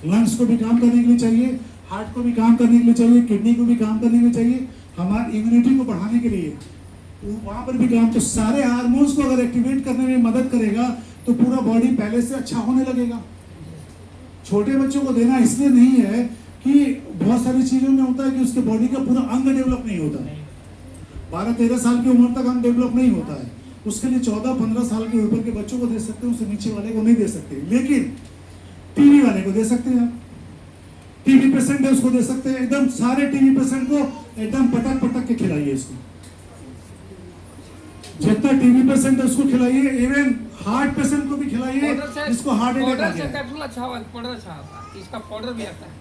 लंग्स को भी काम करने के लिए चाहिए, हार्ट को भी काम करने के लिए चाहिए, किडनी को भी काम करने के लिए चाहिए, हमारी इम्यूनिटी को बढ़ाने के लिए वहां पर भी काम। तो सारे हार्मोन्स को अगर एक्टिवेट करने में मदद करेगा तो पूरा बॉडी पहले से अच्छा होने लगेगा। छोटे बच्चों को देना इसलिए नहीं है कि बहुत सारी चीजों में होता है कि उसके बॉडी का पूरा अंग डेवलप नहीं होता है। 12-13 साल की उम्र तक अंग डेवलप नहीं होता है। उसके लिए 14-15 साल के ऊपर के बच्चों को दे सकते हैं, उससे नीचे वाले को नहीं दे सकते। लेकिन टीबी वाले को दे सकते हैं आप। टीबी पेशेंट है उसको दे सकते हैं। एकदम सारे टीबी पेशेंट को एकदम पटक पटक के खिलाइए इसको। जितना टीबी पेशेंट है उसको खिलाइए। इवन हार्ट पेशेंट को भी खिलाइए जिसको हार्ट अटैक आ गया। कैप्सूल अच्छा होता है, पाउडर अच्छा होता है, इसका पाउडर भी आता है।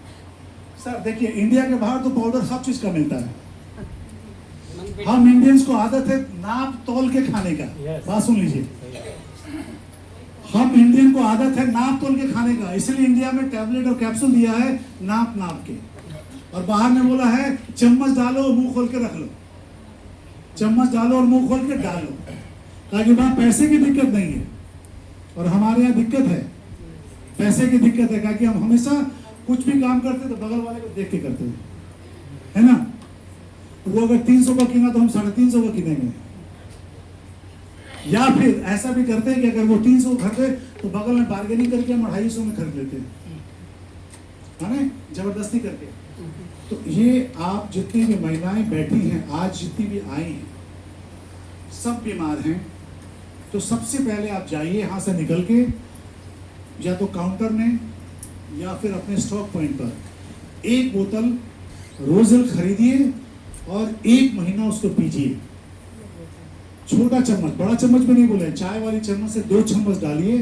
सर देखिए, इंडिया के बाहर तो पाउडर सब चीज का मिलता है। हम इंडियंस को आदत है नाप तोल के खाने का। बात सुन लीजिए, हम इंडियन को आदत है नाप तोल के खाने का। इसलिए इंडिया में टैबलेट और कैप्सूल दिया है नाप नाप के, और बाहर ने बोला है चम्मच डालो मुंह खोल के रख लो, चम्मच डालो और मुंह खोल के डालो, ताकि वहां पैसे की दिक्कत नहीं है। और हमारे यहाँ दिक्कत है, पैसे की दिक्कत है, क्योंकि हम हमेशा कुछ भी काम करते तो बगल वाले को देख के करते हैं, है ना। वो अगर 300 का किना तो हम 350 का किनेंगे। या फिर ऐसा भी करते हैं कि अगर वो 300 खरीदे तो बगल में बार्गेनिंग करके हम 250 में खरीद लेते हैं, है ना, जबरदस्ती करके। तो ये आप जितनी भी महिलाएं बैठी हैं आज, जितनी भी आई हैं, सब बीमार हैं, तो सबसे पहले आप जाइए यहाँ से निकल के, या तो काउंटर में या फिर अपने स्टॉक पॉइंट पर 1 बोतल रोजल खरीदिए और 1 महीना उसको पीजिए। छोटा चम्मच, बड़ा चम्मच में नहीं बोले, चाय वाली चम्मच से 2 चम्मच डालिए,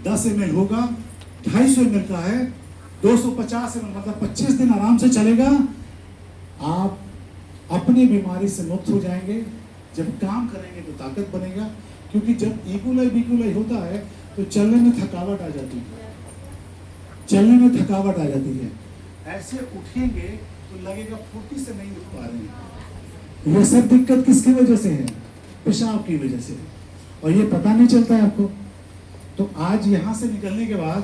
10 ml होगा, 250 ml का है, 250 ml मतलब 25 दिन आराम से चलेगा। आप अपनी बीमारी से मुक्त हो जाएंगे। जब काम करेंगे तो ताकत बनेगा, क्योंकि जब इकुलाई बिकुलाई होता है तो चलने में थकावट आ जाती है, चलने में थकावट आ जाती है। ऐसे उठेंगे तो लगेगा फुर्ती से नहीं उठ पा रहे हैं। ये सब दिक्कत किसकी वजह से है? पेशाब की वजह से, और ये पता नहीं चलता है आपको। तो आज यहाँ से निकलने के बाद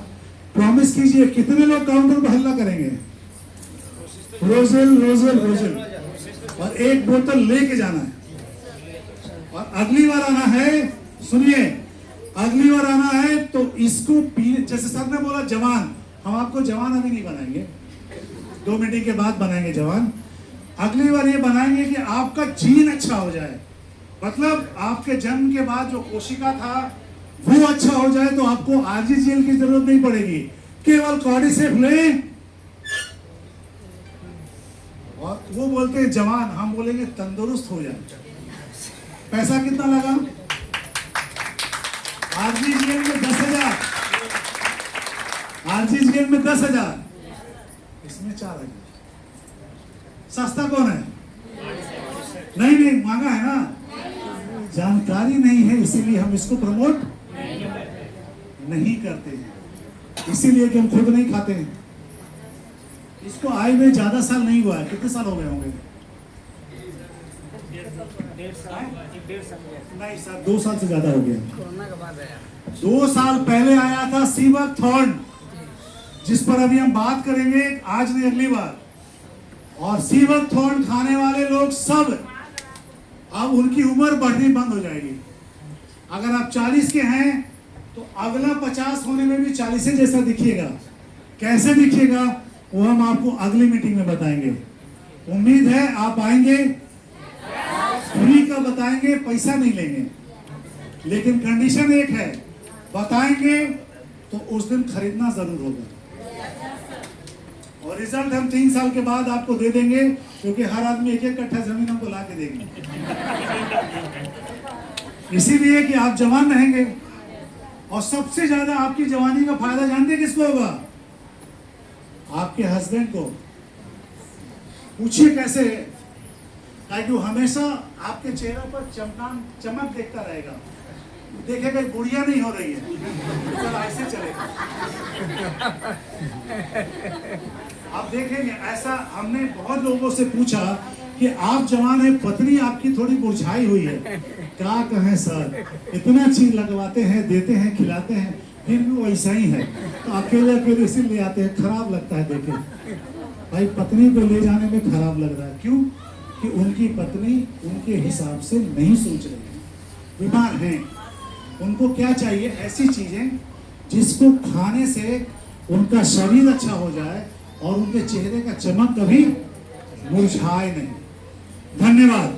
प्रॉमिस कीजिए, कितने लोग काउंटर पर हल्ला करेंगे? रोजेल रोजेल रोजेल, और एक बोतल लेके जाना है। और अगली बार आना है, सुनिए, अगली बार आना है तो इसको पीने, जैसे सर ने बोला जवान, हम आपको जवान अभी नहीं बनाएंगे, 2 मीटिंग के बाद बनाएंगे जवान। अगली बार ये बनाएंगे कि आपका जीन अच्छा हो जाए, मतलब आपके जन्म के बाद जो कोशिका था वो अच्छा हो जाए, तो आपको आरजीजीएल की जरूरत नहीं पड़ेगी, केवल कॉर्डिसेप लें। और वो बोलते हैं जवान, हम बोलेंगे तंदुरुस्त हो जाए। पैसा कितना लगा? आरजीजीएल में 10,000, आरजीजीएल में 10,000, इसमें 4,000। सस्ता कौन है? नहीं नहीं, महंगा है ना। जानकारी नहीं है, इसीलिए हम इसको प्रमोट नहीं करते हैं, इसीलिए कि हम खुद नहीं खाते हैं। इसको आए हुए ज्यादा साल नहीं हुआ है, कितने साल हो गए होंगे? 1.5 साल नहीं सर, 2 साल से ज्यादा हो गया। कोरोना के बाद आया। 2 साल पहले आया था सीवक थॉर्न, जिस पर अभी हम बात करेंगे, आज नहीं अगली बार। और सीवक थॉर्न खाने वाले लोग सब अब उनकी उम्र बढ़नी बंद हो जाएगी। अगर आप 40 के हैं तो अगला 50 होने में भी 40 जैसा दिखिएगा। कैसे दिखिएगा वो हम आपको अगली मीटिंग में बताएंगे। उम्मीद है आप आएंगे, फ्री का बताएंगे, पैसा नहीं लेंगे, लेकिन कंडीशन एक है, बताएंगे तो उस दिन खरीदना जरूर होगा। और रिजल्ट हम 3 साल के बाद आपको दे देंगे, क्योंकि हर आदमी 1-1 कट्ठा जमीन हमको ला के देंगे, इसीलिए कि आप जवान रहेंगे। और सबसे ज्यादा आपकी जवानी का फायदा जानते किसको होगा? आपके हस्बैंड को। पूछिए कैसे? ताकि वो हमेशा आपके चेहरे पर चमक देखता रहेगा, देखेगा बुढ़िया नहीं हो रही है, तो ऐसे चलेगा। आप देखेंगे ऐसा। हमने बहुत लोगों से पूछा कि आप जवान हैं, पत्नी आपकी थोड़ी मुरझाई हुई है, क्या कहें सर, इतना चीज लगवाते हैं, देते हैं, खिलाते हैं, फिर भी वो ऐसा ही है। तो अकेले अकेले इसीलिए आते हैं, खराब लगता है देखे। भाई पत्नी को ले जाने में खराब लग रहा है, क्यों? कि उनकी पत्नी उनके हिसाब से नहीं सोच रही है, बीमार हैं। उनको क्या चाहिए? ऐसी चीजें जिसको खाने से उनका शरीर अच्छा हो जाए और उनके चेहरे का चमक कभी मुरझाए नहीं। धन्यवाद।